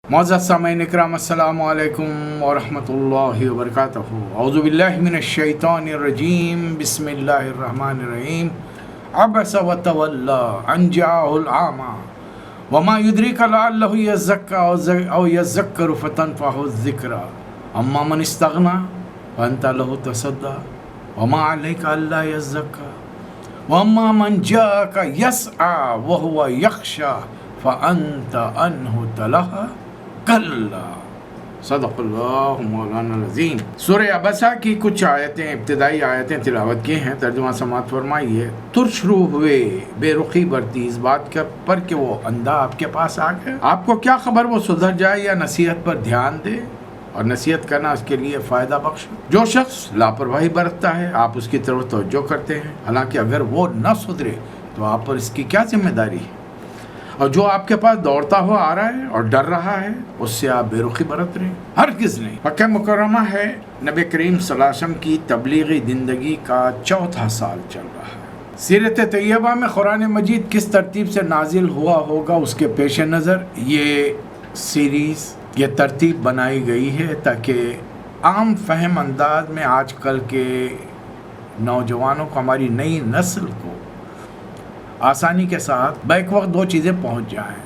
معزز سامعین اکرام، السلام علیکم ورحمۃ اللہ وبرکاتہ۔ اعوذ باللہ من الشیطان الرجیم، بسم اللہ الرحمن الرحیم۔ عبس وتولی ان جاءہ الاعمی وما یدریک لعلہ یزکی او یذکر فتنفعہ الذکری اما من استغنی فانت لہ تصدی وما علیک الا یزکی واما من جاءک یسعی وہو یخشی فانت عنہ تلہی کلا۔ صدق اللہ مولانا العظیم۔ سورہ عبسہ کی کچھ آیتیں، ابتدائی آیتیں تلاوت کی ہیں، ترجمہ سماعت فرمائیے۔ ترش روح ہوئے، بے رخی برتی اس بات پر کہ وہ اندھا آپ کے پاس آ گیا۔ آپ کو کیا خبر وہ سدھر جائے یا نصیحت پر دھیان دے، اور نصیحت کرنا اس کے لیے فائدہ بخش۔ جو شخص لاپرواہی برتتا ہے آپ اس کی طرف توجہ کرتے ہیں، حالانکہ اگر وہ نہ سدھرے تو آپ پر اس کی کیا ذمہ داری ہے؟ اور جو آپ کے پاس دوڑتا ہوا آ رہا ہے اور ڈر رہا ہے، اس سے آپ بے رخی برت رہے ہیں۔ ہرگز نہیں۔ مکہ مکرمہ ہے نبی کریم صلی اللہ علیہ وسلم کی تبلیغی زندگی کا 4تھا سال چل رہا ہے۔ سیرت طیبہ میں قرآن مجید کس ترتیب سے نازل ہوا ہوگا اس کے پیش نظر یہ سیریز، یہ ترتیب بنائی گئی ہے تاکہ عام فہم انداز میں آج کل کے نوجوانوں کو، ہماری نئی نسل کو آسانی کے ساتھ بیک وقت 2 چیزیں پہنچ جائیں،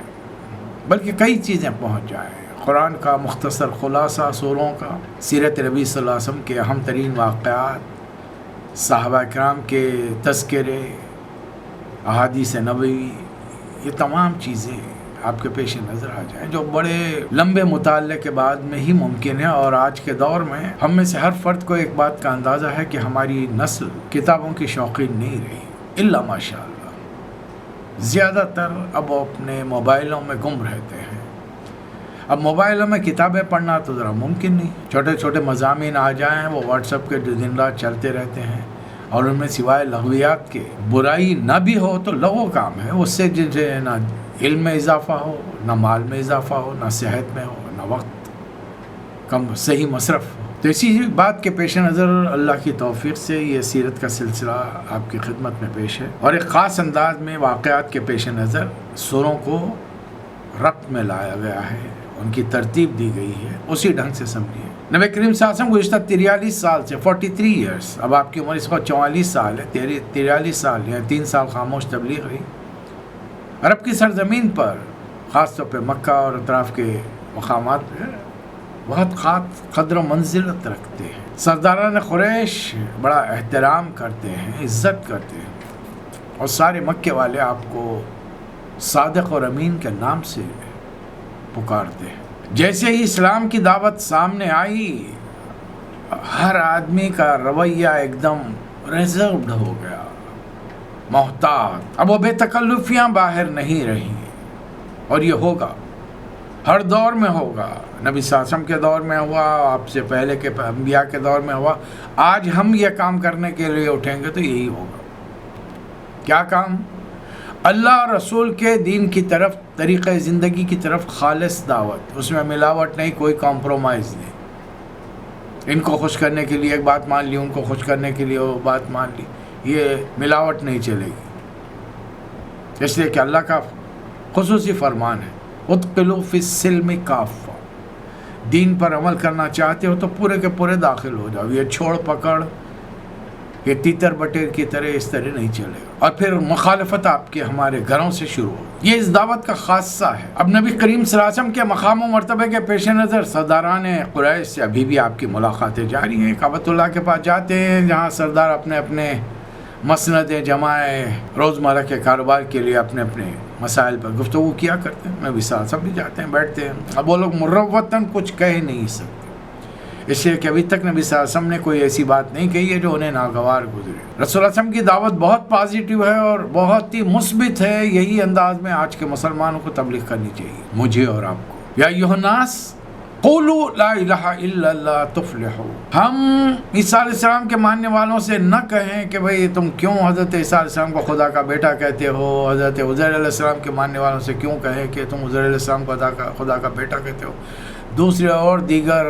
بلکہ کئی چیزیں پہنچ جائیں۔ قرآن کا مختصر خلاصہ سوروں کا، سیرت نبی صلی اللہ علیہ وسلم کے اہم ترین واقعات، صحابہ کرام کے تذکرے، احادیث نبوی، یہ تمام چیزیں آپ کے پیش نظر آ جائیں، جو بڑے لمبے مطالعے کے بعد میں ہی ممکن ہے۔ اور آج کے دور میں ہم میں سے ہر فرد کو ایک بات کا اندازہ ہے کہ ہماری نسل کتابوں کی شوقین نہیں رہی، الا ماشاء اللہ۔ زیادہ تر اب اپنے موبائلوں میں گم رہتے ہیں۔ اب موبائلوں میں کتابیں پڑھنا تو ذرا ممکن نہیں۔ چھوٹے چھوٹے مضامین آ جائیں، وہ واٹس ایپ کے جو دن رات چلتے رہتے ہیں، اور ان میں سوائے لغویات کے برائی نہ بھی ہو تو لغو کام ہے، اس سے نہ علم میں اضافہ ہو، نہ مال میں اضافہ ہو، نہ صحت میں ہو، نہ وقت کم صحیح مصرف ہو۔ تو اسی بات کے پیش نظر اللہ کی توفیق سے یہ سیرت کا سلسلہ آپ کی خدمت میں پیش ہے، اور ایک خاص انداز میں واقعات کے پیش نظر سوروں کو ربط میں لایا گیا ہے، ان کی ترتیب دی گئی ہے، اسی ڈھنگ سے سمجھیے۔ نبی کریم صلی اللہ علیہ وسلم گزشتہ 43 سال سے 43 ایئرس، اب آپ کی عمر اس وقت 44 سال ہے، 43 سال یا 3 سال خاموش تبلیغ رہی عرب کی سرزمین پر، خاص طور پہ مکہ اور اطراف کے مقامات پہ بہت قدر و منزلت رکھتے ہیں۔ سرداران قریش بڑا احترام کرتے ہیں، عزت کرتے ہیں، اور سارے مکے والے آپ کو صادق اور امین کے نام سے پکارتے ہیں۔ جیسے ہی اسلام کی دعوت سامنے آئی، ہر آدمی کا رویہ ایک دم ریزروڈ ہو گیا، محتاط۔ اب وہ بے تکلفیاں باہر نہیں رہی، اور یہ ہوگا، ہر دور میں ہوگا۔ نبی صلی اللہ علیہ وسلم کے دور میں ہوا، آپ سے پہلے کے انبیاء کے دور میں ہوا، آج ہم یہ کام کرنے کے لیے اٹھیں گے تو یہی ہوگا۔ کیا کام؟ اللہ اور رسول کے دین کی طرف، طریقہ زندگی کی طرف خالص دعوت، اس میں ملاوٹ نہیں، کوئی کمپرومائز نہیں۔ ان کو خوش کرنے کے لیے ایک بات مان لی، ان کو خوش کرنے کے لیے وہ بات مان لی، یہ ملاوٹ نہیں چلے گی، اس لیے کہ اللہ کا خصوصی فرمان ہے، ادخلوا فی السلم کافہ، دین پر عمل کرنا چاہتے ہو تو پورے کے پورے داخل ہو جاؤ۔ یہ چھوڑ پکڑ، یہ تیتر بٹیر کی طرح اس طرح نہیں چلے گا، اور پھر مخالفت آپ کے ہمارے گھروں سے شروع ہو۔ یہ اس دعوت کا خاصہ ہے۔ اب نبی کریم صلی اللہ علیہ وسلم کے مقام و مرتبے کے پیش نظر سرداران قریش سے ابھی بھی آپ کی ملاقاتیں جاری ہیں۔ کعبۃ اللہ کے پاس جاتے ہیں، جہاں سردار اپنے اپنے مسندیں جمائے روزمرہ کے کاروبار کے لیے اپنے اپنے مسائل پر گفتگو کیا کرتے ہیں۔ نبی صلی اللہ علیہ وسلم بھی جاتے ہیں، بیٹھتے ہیں۔ اب وہ لوگ مروتاً کچھ کہہ نہیں سکتے، اس لیے کہ ابھی تک نبی صلی اللہ علیہ وسلم نے کوئی ایسی بات نہیں کہی ہے جو انہیں ناگوار گزرے۔ رسول اللہ صلی اللہ علیہ وسلم کی دعوت بہت پازیٹیو ہے اور بہت ہی مثبت ہے، یہی انداز میں آج کے مسلمانوں کو تبلیغ کرنی چاہیے، مجھے اور آپ کو۔ یا ایھا الناس قولوا لا الہ الا اللہ تفلحوا۔ ہم عیسیٰ علیہ السلام کے ماننے والوں سے نہ کہیں کہ بھئی تم کیوں حضرت عیسیٰ علیہ السلام کو خدا کا بیٹا کہتے ہو، حضرت عزیر علیہ السلام کے ماننے والوں سے کیوں کہیں کہ تم عزیر علیہ السلام کو خدا کا بیٹا کہتے ہو، دوسرے اور دیگر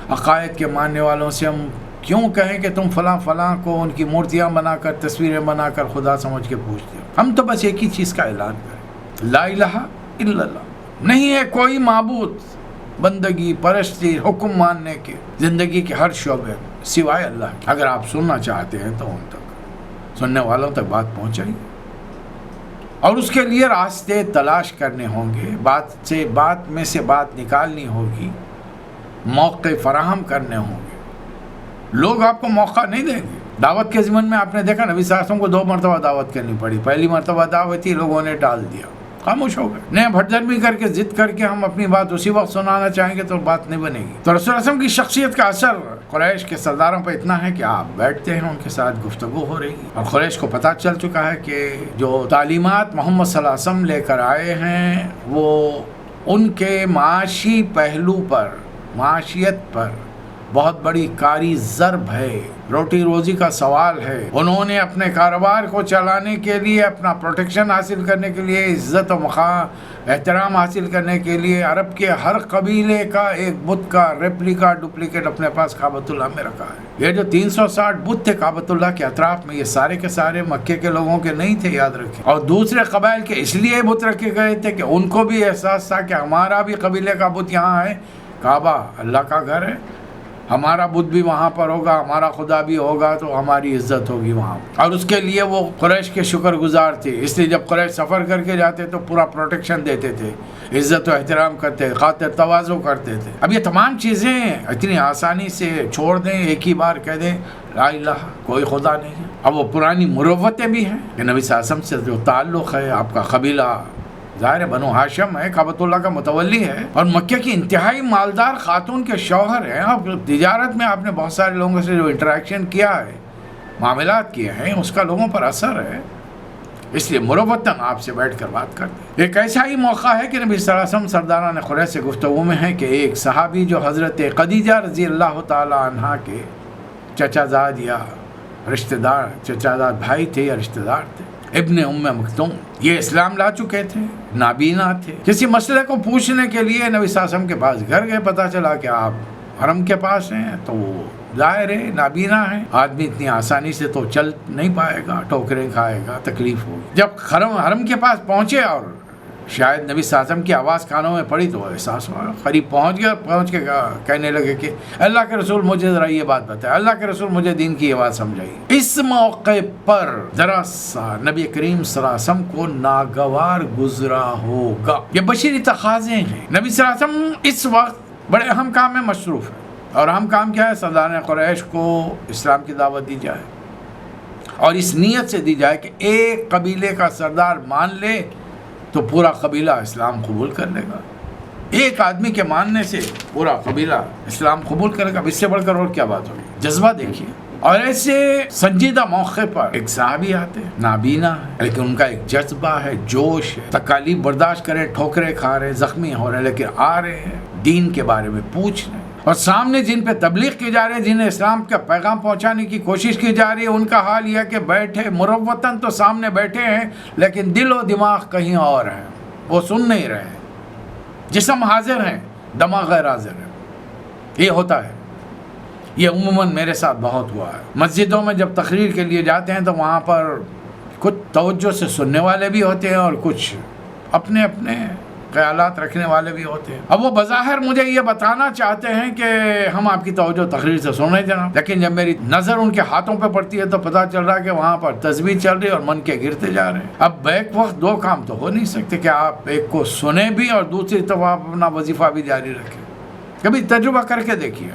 عقائد کے ماننے والوں سے ہم کیوں کہیں کہ تم فلاں فلاں کو ان کی مورتیاں بنا کر، تصویریں بنا کر خدا سمجھ کے پوچھتے ہو۔ ہم تو بس ایک ہی چیز کا اعلان کریں، لا الہ الا اللہ، نہیں ہے کوئی معبود بندگی، پرستی، حکم ماننے کے، زندگی کے ہر شعبے سوائے اللہ کے۔ اگر آپ سننا چاہتے ہیں تو ان تک، سننے والوں تک بات پہنچائیے، اور اس کے لیے راستے تلاش کرنے ہوں گے، بات میں سے بات نکالنی ہوگی، موقع فراہم کرنے ہوں گے۔ لوگ آپ کو موقع نہیں دیں گے۔ دعوت کے ضمن میں آپ نے دیکھا نبی صلی اللہ علیہ وسلم کو 2 مرتبہ دعوت کرنی پڑی۔ پہلی مرتبہ دعوت تھی، لوگوں نے ٹال دیا، خاموش ہو گئے۔ نئے بھٹدر بھی کر کے ضد کر کے ہم اپنی بات اسی وقت سنانا چاہیں گے تو بات نہیں بنے گی۔ تو رسول اللہ صلی اللہ علیہ وسلم کی شخصیت کا اثر قریش کے سرداروں پہ اتنا ہے کہ آپ بیٹھتے ہیں، ان کے ساتھ گفتگو ہو رہی ہے، اور قریش کو پتہ چل چکا ہے کہ جو تعلیمات محمد صلی اللہ علیہ وسلم لے کر آئے ہیں وہ ان کے معاشی پہلو پر، معاشیت پر بہت بڑی کاری ضرب ہے، روٹی روزی کا سوال ہے۔ انہوں نے اپنے کاروبار کو چلانے کے لیے، اپنا پروٹیکشن حاصل کرنے کے لیے، عزت و احترام حاصل کرنے کے لیے عرب کے ہر قبیلے کا ایک بت کا ریپلیکا، ڈپلیکیٹ اپنے پاس کعبۃ اللہ میں رکھا ہے۔ یہ جو 360 بت تھے کعبۃ اللہ کے اطراف میں، یہ سارے کے سارے مکے کے لوگوں کے نہیں تھے، یاد رکھیں، اور دوسرے قبائل کے اس لیے بت رکھے گئے تھے کہ ان کو بھی احساس تھا کہ ہمارا بھی قبیلے کا بت یہاں ہے، کعبہ اللہ کا گھر ہے، ہمارا بت بھی وہاں پر ہوگا، ہمارا خدا بھی ہوگا، تو ہماری عزت ہوگی وہاں، اور اس کے لیے وہ قریش کے شکر گزار تھے۔ اس لیے جب قریش سفر کر کے جاتے تو پورا پروٹیکشن دیتے تھے، عزت و احترام کرتے، خاطر تواضع کرتے تھے۔ اب یہ تمام چیزیں اتنی آسانی سے چھوڑ دیں، ایک ہی بار کہہ دیں لا الہ، کوئی خدا نہیں ہے۔ اب وہ پرانی مروتیں بھی ہیں کہ نبی صلی اللہ علیہ وسلم سے جو تعلق ہے، آپ کا قبیلہ ظاہر بنو ہاشم ہے، کعبۃ اللہ کا متولی ہے، اور مکہ کی انتہائی مالدار خاتون کے شوہر ہیں۔ اب تجارت میں آپ نے بہت سارے لوگوں سے جو انٹریکشن کیا ہے، معاملات کیے ہیں، اس کا لوگوں پر اثر ہے، اس لیے مروتاً آپ سے بیٹھ کر بات کرتے ہیں۔ ایک ایسا ہی موقع ہے کہ نبی صلی اللہ علیہ وسلم سرداران قریش سے گفتگو میں ہے کہ ایک صحابی جو حضرت خدیجہ رضی اللہ تعالی عنہا کے چچا زاد یا رشتہ دار، چچا زاد بھائی تھے یا رشتہ دار تھے، ابن ام مکتوم، یہ اسلام لا چکے تھے، نابینا تھے۔ کسی مسئلے کو پوچھنے کے لیے نبی صلی اللہ علیہ وسلم کے پاس گھر گئے، پتہ چلا کہ آپ حرم کے پاس ہیں، تو وہ ظاہر ہے نابینا ہے، آدمی اتنی آسانی سے تو چل نہیں پائے گا، ٹھوکریں کھائے گا، تکلیف ہوگی۔ جب حرم کے پاس پہنچے اور شاید نبی صلی اللہ علیہ وسلم کی آواز کانوں میں پڑی تو احساس ہوا، قریب پہنچ کے کہنے لگے کہ اللہ کے رسول مجھے ذرا یہ بات بتائے، اللہ کے رسول مجھے دین کی یہ بات سمجھائیے۔ اس موقع پر ذرا سا نبی کریم صلی اللہ علیہ وسلم کو ناگوار گزرا ہوگا۔ یہ بشری تقاضے ہیں۔ نبی صلی اللہ علیہ وسلم اس وقت بڑے اہم کام میں مصروف ہے، اور اہم کام کیا ہے؟ سردار قریش کو اسلام کی دعوت دی جائے، اور اس نیت سے دی جائے کہ ایک قبیلے کا سردار مان لے تو پورا قبیلہ اسلام قبول کر لے گا۔ ایک آدمی کے ماننے سے پورا قبیلہ اسلام قبول کرے گا، اب اس سے بڑھ کر اور کیا بات ہوگی؟ جذبہ دیکھیے۔ اور ایسے سنجیدہ موقع پر ایک صحابی آتے ہیں، نابینا ہے، لیکن ان کا ایک جذبہ ہے، جوش ہے، تکالیف برداشت کرے، ٹھوکریں کھا رہے، زخمی ہو رہے، لیکن آ رہے ہیں دین کے بارے میں پوچھ رہے ہیں، اور سامنے جن پہ تبلیغ کی جا رہی ہے، جنہیں اسلام کا پیغام پہنچانے کی کوشش کی جا رہی ہے، ان کا حال یہ ہے کہ بیٹھے مروتاً تو سامنے بیٹھے ہیں، لیکن دل و دماغ کہیں اور ہیں، وہ سن نہیں رہے ہیں۔ جسم حاضر ہیں، دماغ غیر حاضر ہے۔ یہ ہوتا ہے، یہ عموماً میرے ساتھ بہت ہوا ہے۔ مسجدوں میں جب تقریر کے لیے جاتے ہیں تو وہاں پر کچھ توجہ سے سننے والے بھی ہوتے ہیں، اور کچھ اپنے اپنے خیالات رکھنے والے بھی ہوتے ہیں۔ اب وہ بظاہر مجھے یہ بتانا چاہتے ہیں کہ ہم آپ کی توجہ تقریر سے سن رہے جناب، لیکن جب میری نظر ان کے ہاتھوں پہ پڑتی ہے تو پتہ چل رہا ہے کہ وہاں پر تسبیح چل رہی ہے اور من کے گرتے جا رہے ہیں۔ اب ایک وقت دو کام تو ہو نہیں سکتے کہ آپ ایک کو سنیں بھی اور دوسری طرف آپ اپنا وظیفہ بھی جاری رکھیں۔ کبھی تجربہ کر کے دیکھیے،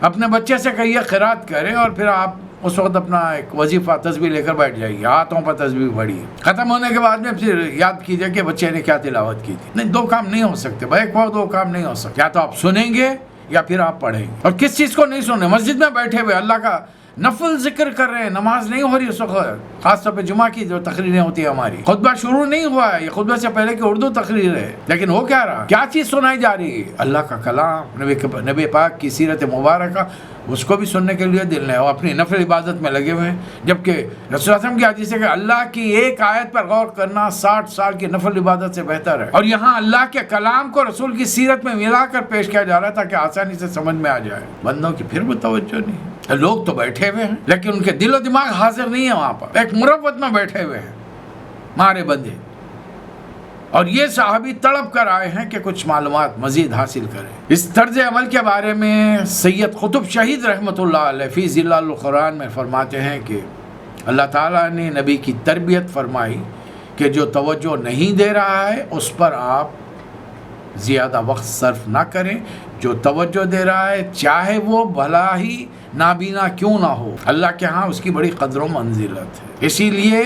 اپنے بچے سے کہیے قرات کریں، اور پھر آپ اس وقت اپنا ایک وظیفہ تسبیح لے کر بیٹھ جائیے، ہاتھوں پر تسبیح پڑھیے، ختم ہونے کے بعد میں پھر یاد کیجئے کہ بچے نے کیا تلاوت کی تھی۔ نہیں، دو کام نہیں ہو سکتے بھائی، ایک وقت دو کام نہیں ہو سکتے، یا تو آپ سنیں گے یا پھر آپ پڑھیں گے۔ اور کس چیز کو نہیں سنیں؟ مسجد میں بیٹھے ہوئے اللہ کا نفل ذکر کر رہے ہیں، نماز نہیں ہو رہی اس وقت، خاص طور پہ جمعہ کی جو تقریریں ہوتی ہیں ہماری، خطبہ شروع نہیں ہوا ہے، یہ خطبہ سے پہلے کی اردو تقریر ہے، لیکن ہو کیا رہا؟ کیا چیز سنائی جا رہی ہے؟ اللہ کا کلام، نبی پاک کی سیرت مبارکہ، اس کو بھی سننے کے لیے دل نہیں، وہ اپنی نفل عبادت میں لگے ہوئے ہیں۔ جبکہ رسول اللہ صلی اللہ علیہ وسلم کی حدیث ہے کہ اللہ کی ایک آیت پر غور کرنا 60 سال کی نفل عبادت سے بہتر ہے، اور یہاں اللہ کے کلام کو رسول کی سیرت میں ملا کر پیش کیا جا رہا تھا کہ آسانی سے سمجھ میں آ جائے۔ بندوں کی پھر بھی توجہ نہیں ہے، لوگ تو بیٹھے ہوئے ہیں لیکن ان کے دل و دماغ حاضر نہیں ہے، وہاں پر ایک مروت میں بیٹھے ہوئے ہیں، مارے بندے۔ اور یہ صحابی تڑپ کر آئے ہیں کہ کچھ معلومات مزید حاصل کریں۔ اس طرز عمل کے بارے میں سید قطب شہید رحمۃ اللہ علیہ فی ظلال القرآن میں فرماتے ہیں کہ اللہ تعالیٰ نے نبی کی تربیت فرمائی کہ جو توجہ نہیں دے رہا ہے اس پر آپ زیادہ وقت صرف نہ کریں، جو توجہ دے رہا ہے چاہے وہ بھلا ہی نابینا کیوں نہ ہو، اللہ کے ہاں اس کی بڑی قدر و منزلت ہے۔ اسی لیے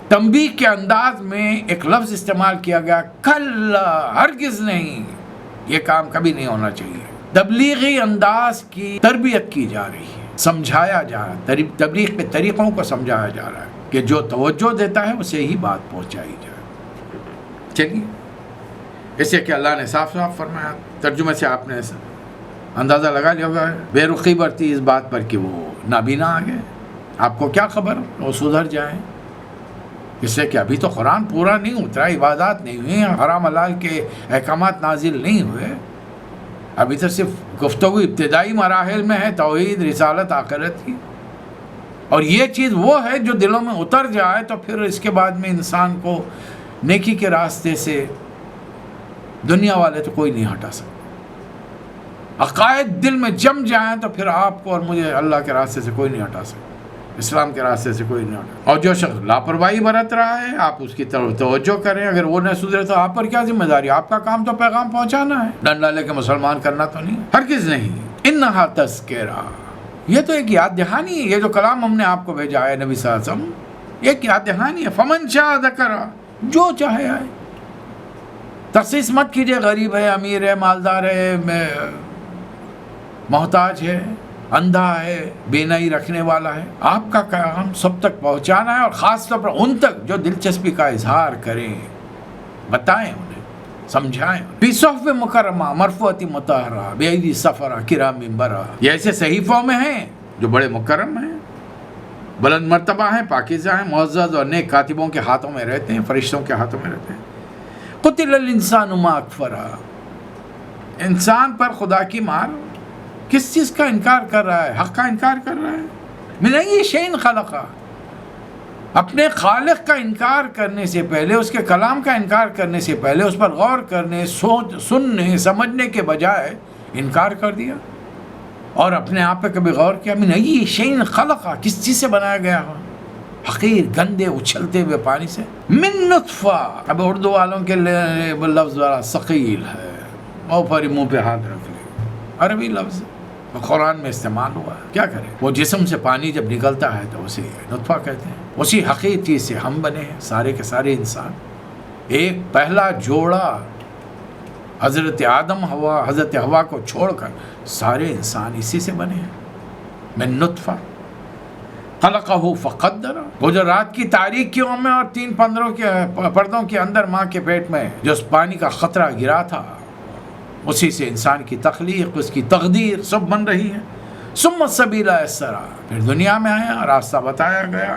تنبیہ کے انداز میں ایک لفظ استعمال کیا گیا، کلا، ہرگز نہیں، یہ کام کبھی نہیں ہونا چاہیے۔ تبلیغی انداز کی تربیت کی جا رہی ہے، سمجھایا جا رہا ہے، تبلیغ کے طریقوں کو سمجھایا جا رہا ہے کہ جو توجہ دیتا ہے اسے ہی بات پہنچائی جائے۔ چلیے، اسے کہ اللہ نے صاف صاف فرمایا، ترجمے سے آپ نے اندازہ لگا لیا ہوگا، بے رخی برتی اس بات پر کہ وہ نابینا آ گئے، آپ کو کیا خبر وہ سدھر جائیں۔ اس سے کہ ابھی تو قرآن پورا نہیں اترا، عبادات نہیں ہوئی، حرام حلال کے احکامات نازل نہیں ہوئے، ابھی تو صرف گفتگو ابتدائی مراحل میں ہے، توحید، رسالت، آخرت کی۔ اور یہ چیز وہ ہے جو دلوں میں اتر جائے تو پھر اس کے بعد میں انسان کو نیکی کے راستے سے دنیا والے تو کوئی نہیں ہٹا سکتا۔ عقائد دل میں جم جائیں تو پھر آپ کو اور مجھے اللہ کے راستے سے کوئی نہیں ہٹا سکتا، اسلام کے راستے سے کوئی نہیں ہٹا۔ اور جو شخص لاپرواہی برت رہا ہے آپ اس کی طرف توجہ کریں، اگر وہ نہ سدھرے تو آپ پر کیا ذمہ داری؟ آپ کا کام تو پیغام پہنچانا ہے، ڈنڈا لے کے مسلمان کرنا تو نہیں، ہرگز نہیں۔ انہا تذکرہ، یہ تو ایک یاد دہانی ہے، یہ جو کلام ہم نے آپ کو بھیجا ہے نبی صلی اللہ علیہ وسلم، ایک یاد دہانی ہے۔ فمن شاء ذکرہ، جو چاہے آئے، تخصیص مت کیجئے، غریب ہے، امیر ہے، مالدار ہے، محتاج ہے، اندھا ہے، بینائی رکھنے والا ہے، آپ کا کام سب تک پہنچانا ہے، اور خاص طور پر ان تک جو دلچسپی کا اظہار کریں، بتائیں انہیں، سمجھائیں۔ فی صحف مکرمہ مرفوعۃ مطہرہ بایدی سفرہ کرام بررہ، یہ ایسے صحیفوں میں ہیں جو بڑے مکرم ہیں، بلند مرتبہ ہیں، پاکیزہ ہیں، معزز اور نیک کاتبوں کے ہاتھوں میں رہتے ہیں، فرشتوں کے ہاتھوں میں رہتے ہیں۔ قتل الانسان ما اکفرہ، انسان پر خدا کی مار، کس چیز کا انکار کر رہا ہے؟ حق کا انکار کر رہا ہے۔ من ای شیء خلقہ، اپنے خالق کا انکار کرنے سے پہلے، اس کے کلام کا انکار کرنے سے پہلے اس پر غور کرنے، سننے، سمجھنے کے بجائے انکار کر دیا، اور اپنے آپ پہ کبھی غور کیا؟ من ای شیء خلقہ، کس چیز سے بنایا گیا ہو؟ حقیر، گندے، اچھلتے ہوئے پانی سے۔ من نطفہ، اب اردو والوں کے لفظ ذرا ثقیل ہے، اوپر منہ پہ ہاتھ رکھ لے، عربی لفظ قرآن میں استعمال ہوا ہے، کیا کریں؟ وہ جسم سے پانی جب نکلتا ہے تو اسے نطفہ کہتے ہیں۔ اسی حقیر چیز سے ہم بنے ہیں، سارے کے سارے انسان، ایک پہلا جوڑا حضرت آدم حضرت حوا کو چھوڑ کر سارے انسان اسی سے بنے ہیں۔ من نطفہ خلقہ فقدرہ، وہ جو رات کی تاریک کیوں میں اور 3 پردوں کے اندر ماں کے پیٹ میں جو اس پانی کا خطرہ گرا تھا، اسی سے انسان کی تخلیق، اس کی تقدیر سب بن رہی ہے۔ ثم السبیل یسرہ، پھر دنیا میں آیا، راستہ بتایا گیا۔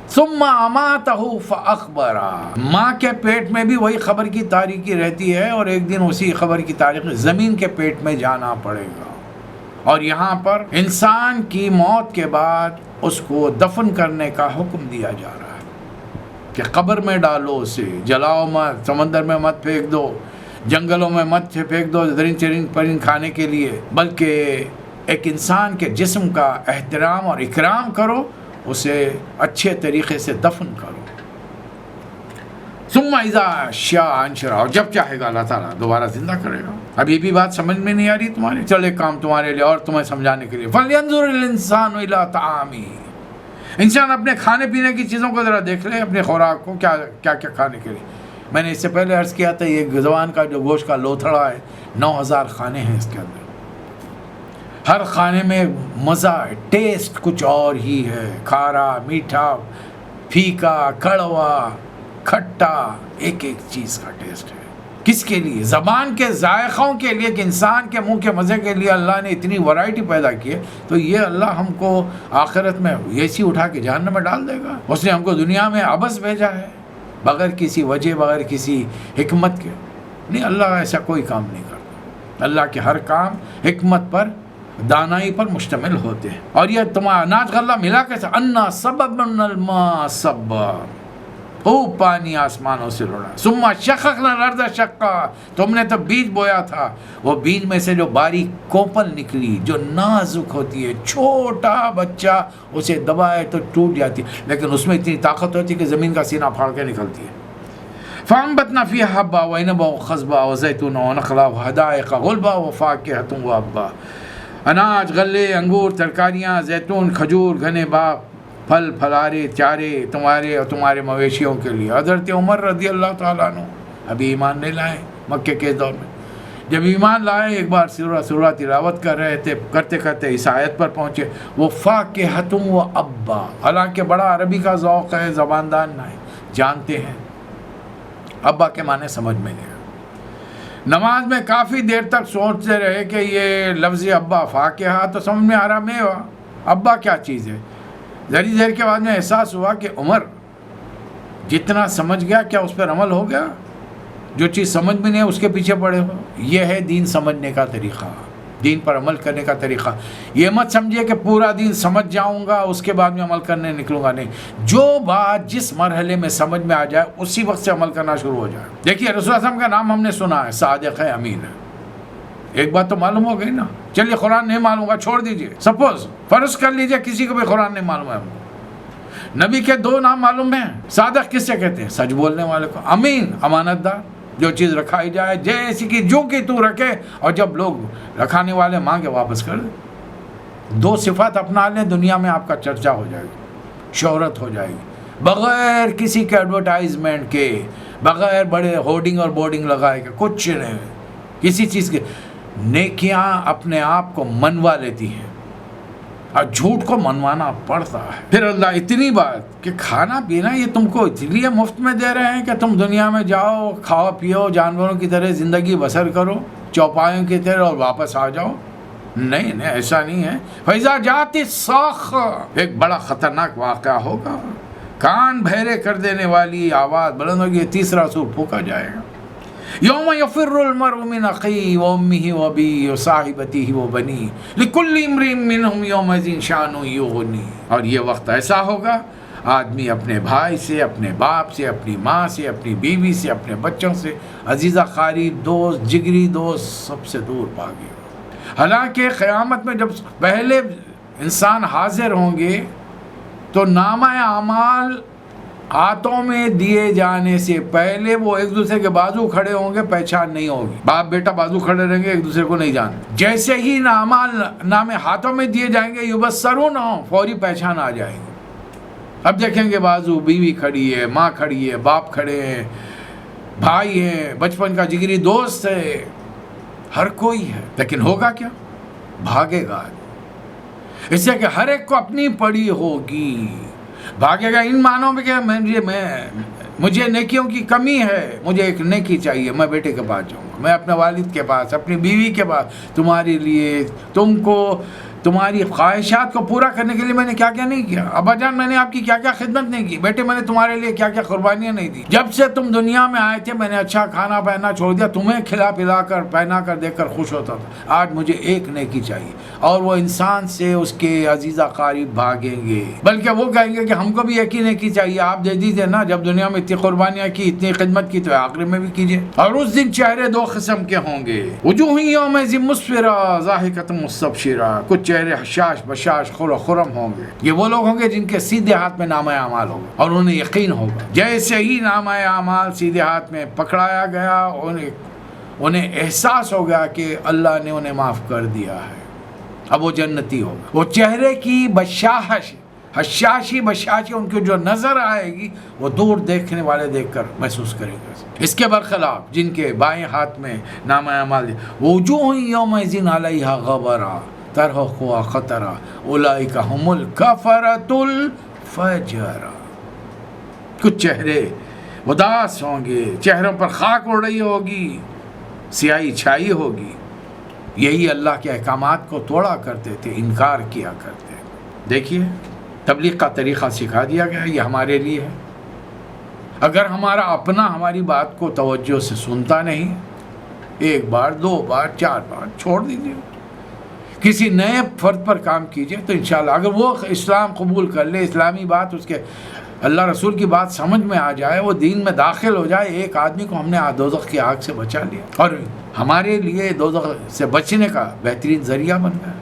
ثم اماتہ فاخبرہ، ماں کے پیٹ میں بھی وہی خبر کی تاریکی رہتی ہے، اور ایک دن اسی خبر کی تاریخ زمین کے پیٹ میں جانا پڑے گا۔ اور یہاں پر انسان کی موت کے بعد اس کو دفن کرنے کا حکم دیا جا رہا ہے کہ قبر میں ڈالو، اسے جلاؤ مت، سمندر میں مت پھینک دو، جنگلوں میں مت پھینک دو درند پرند کھانے کے لیے، بلکہ ایک انسان کے جسم کا احترام اور اکرام کرو، اسے اچھے طریقے سے دفن کرو۔ ثم اذا شاء انشرہ، اور جب چاہے گا اللہ تعالیٰ دوبارہ زندہ کرے گا۔ اب یہ بھی بات سمجھ میں نہیں آ رہی تمہاری؟ چل ایک کام تمہارے لیے اور تمہیں سمجھانے کے لیے، فلینظر الانسان الی طعامہ، انسان اپنے کھانے پینے کی چیزوں کو ذرا دیکھ لے، اپنے خوراک کو، کیا کیا کھانے کے لیے۔ میں نے اس سے پہلے عرض کیا تھا، یہ زبان کا جو گوشت کا لوتھڑا ہے، 9000 کھانے ہیں اس کے اندر، ہر کھانے میں مزہ، ٹیسٹ کچھ اور ہی ہے، کھارا، میٹھا، پھیکا، کڑوا، کھٹا، ایک ایک چیز کا ٹیسٹ ہے۔ کس کے لیے؟ زبان کے ذائقوں کے لیے، کہ انسان کے منہ کے مزے کے لیے اللہ نے اتنی ورائٹی پیدا کی ہے، تو یہ اللہ ہم کو آخرت میں ایسی اٹھا کے جہنم میں ڈال دے گا؟ اس نے ہم کو دنیا میں عبث بھیجا ہے، بغیر کسی وجہ، بغیر کسی حکمت کے نہیں۔ اللہ ایسا کوئی کام نہیں کرتا، اللہ کے ہر کام حکمت پر، دانائی پر مشتمل ہوتے ہیں۔ اور یہ تمہارا اناج غلہ ملا کے انا سببنا الماء صبا، خوب پانی آسمانوں سے اڑا. ثم شققنا الارض شقا، تم نے تو بیج بویا تھا، وہ بیج میں سے جو باریک کوپل نکلی جو نازک ہوتی ہے، چھوٹا بچہ اسے دبائے تو ٹوٹ جاتی ہے، لیکن اس میں اتنی طاقت ہوتی ہے کہ زمین کا سینہ پھاڑ کے نکلتی ہے. فَأَنبَتْنَا فِيهَا حَبًّا وَعِنَبًا وَقَضْبًا وَزَيْتُونًا وَنَخْلًا وَحَدَائِقَ غُلْبًا وَفَاكِهَةً وَأَبًّا. اناج، غلے، انگور، ترکاریاں، زیتون، کھجور، گھنے باغ، پھل پھلارے، چارے تمہارے اور تمہارے مویشیوں کے لیے. حضرت عمر رضی اللہ تعالیٰ عنہ ابھی ایمان نہیں لائے مکے کے دور میں. جب ایمان لائے ایک بار سورہ تلاوت کر رہے تھے، کرتے کرتے اس آیت پر پہنچے وَفَاكِهَةً وَأَبًّا. حالانکہ بڑا عربی کا ذوق ہے، زباندان ہے، جانتے ہیں. ابا کے معنی سمجھ میں نہیں. نماز میں کافی دیر تک سوچتے رہے کہ یہ لفظ ابا فاکہہ تو سمجھ میں آ رہا میوہ، ابا کیا چیز ہے. ذری دیر کے بعد میں احساس ہوا کہ عمر جتنا سمجھ گیا کیا اس پر عمل ہو گیا؟ جو چیز سمجھ میں نہیں ہے اس کے پیچھے پڑے ہو. یہ ہے دین سمجھنے کا طریقہ، دین پر عمل کرنے کا طریقہ. یہ مت سمجھیے کہ پورا دین سمجھ جاؤں گا اس کے بعد میں عمل کرنے نکلوں گا، نہیں. جو بات جس مرحلے میں سمجھ میں آ جائے اسی وقت سے عمل کرنا شروع ہو جائے. دیکھیے رسول اللہ علیہ وسلم کا نام ہم نے سنا ہے، صادق ہے، امین ہے. ایک بات تو معلوم ہو گئی نا. چلیے قرآن نہیں معلوم ہوگا، چھوڑ دیجئے. سپوز فرض کر لیجئے کسی کو بھی قرآن نہیں معلوم ہے. ہم کو نبی کے 2 نام معلوم ہیں. صادق کس سے کہتے ہیں؟ سچ بولنے والے کو. امین امانت دار، جو چیز رکھائی جائے جیسی کہ جو کہ تو رکھے اور جب لوگ رکھانے والے مانگے واپس کر دے. 2 صفات اپنا لیں، دنیا میں آپ کا چرچا ہو جائے گی، شہرت ہو جائے گی، بغیر کسی کے ایڈورٹائزمنٹ کے، بغیر بڑے ہورڈنگ اور بورڈنگ لگائے گا، کچھ نہیں کسی چیز کے. نیکیاں اپنے آپ کو منوا لیتی ہیں اور جھوٹ کو منوانا پڑتا ہے. پھر اللہ اتنی بات کہ کھانا پینا یہ تم کو اس لیے مفت میں دے رہے ہیں کہ تم دنیا میں جاؤ، کھاؤ پیو، جانوروں کی طرح زندگی بسر کرو، چوپایوں کی طرح اور واپس آ جاؤ. نہیں نہیں، ایسا نہیں ہے. فَإِذَا جَاءَتِ الصَّاخَّةُ، ایک بڑا خطرناک واقعہ ہوگا، کان بہرے کر دینے والی آواز بلند ہوگی، 3را سور پھونکا جائے گا. یوم یفر المرء من اخیہ وامہ وابیہ وصاحبتہ وبنیہ لکل امرئ منہم یومئذ شأن یغنیہ. اور یہ وقت ایسا ہوگا آدمی اپنے بھائی سے، اپنے باپ سے، اپنی ماں سے، اپنی بیوی سے، اپنے بچوں سے، عزیزہ قریب دوست، جگری دوست، سب سے دور بھاگے. حالانکہ قیامت میں جب پہلے انسان حاضر ہوں گے تو نامہ اعمال ہاتھوں میں دیے جانے سے پہلے وہ ایک دوسرے کے بازو کھڑے ہوں گے، پہچان نہیں ہوگی. باپ بیٹا بازو کھڑے رہیں گے، ایک دوسرے کو نہیں جانتے. جیسے ہی نامے ہاتھوں میں دیے جائیں گے یبصرون، فوری پہچان آ جائے گی. اب دیکھیں گے بازو بیوی کھڑی ہے، ماں کھڑی ہے، باپ کھڑے ہیں، بھائی ہیں، بچپن کا جگری دوست ہے، ہر کوئی ہے. لیکن ہوگا کیا؟ بھاگے گا. اس سے کہ ہر ایک کو اپنی پڑی ہوگی. بھاگے گا ان معنوں میں کہ مجھے نیکیوں کی کمی ہے، مجھے ایک نیکی چاہیے، میں بیٹے کے پاس جاؤں گا، میں اپنے والد کے پاس، اپنی بیوی کے پاس. تمہارے لیے، تم کو، تمہاری خواہشات کو پورا کرنے کے لیے میں نے کیا کیا نہیں کیا. ابا جان میں نے آپ کی کیا کیا خدمت نہیں کی. بیٹے میں نے تمہارے لیے کیا کیا قربانیاں نہیں دی. جب سے تم دنیا میں آئے تھے میں نے اچھا کھانا پہنا چھوڑ دیا، تمہیں کھلا پلا کر پہنا کر دیکھ کر خوش ہوتا تھا. آج مجھے ایک نیکی چاہیے. اور وہ انسان سے اس کے عزیزہ قریب بھاگیں گے، بلکہ وہ کہیں گے کہ ہم کو بھی ایک ہی نیکی چاہیے، آپ دے دیجیے نا. جب دنیا میں اتنی قربانیاں کی، اتنی خدمت کی، تو آخر میں بھی کیجیے. اور اس دن چہرے 2 قسم کے ہوں گے. وجوہ یومئذ مسفرہ ضاحکۃ مستبشرہ. کچھ چہرے حشاش بشاش خرم ہوں گے. یہ وہ لوگ ہوں گے جن کے سیدھے ہاتھ میں نامہ اعمال ہوگا اور انہیں یقین ہوگا جیسے ہی نامہ اعمال سیدھے ہاتھ میں پکڑایا گیا انہیں احساس ہو گیا کہ اللہ نے انہیں معاف کر دیا ہے، اب وہ جنتی ہوگا. وہ چہرے کی حشاشی ان کی جو نظر آئے گی وہ دور دیکھنے والے دیکھ کر محسوس کریں گے. اس کے برخلاف جن کے بائیں ہاتھ میں نامہ اعمال، وجوہ یومئذ علیہا غبرہ ترہقها قترہ اولئک ھم الکفرۃ الفجرہ. کچھ چہرے اداس ہوں گے، چہروں پر خاک اڑ رہی ہوگی، سیاہی چھائی ہوگی. یہی اللہ کے احکامات کو توڑا کرتے تھے، انکار کیا کرتے. دیکھیے تبلیغ کا طریقہ سکھا دیا گیا، یہ ہمارے لیے ہے. اگر ہمارا اپنا ہماری بات کو توجہ سے سنتا نہیں، 1 بار 2 بار 4 بار چھوڑ دیجیے. کسی نئے فرد پر کام کیجئے تو انشاءاللہ اگر وہ اسلام قبول کر لے، اسلامی بات اس کے اللہ رسول کی بات سمجھ میں آ جائے، وہ دین میں داخل ہو جائے، ایک آدمی کو ہم نے دوزخ کی آگ سے بچا لیا، اور ہمارے لیے دوزخ سے بچنے کا بہترین ذریعہ بن گیا۔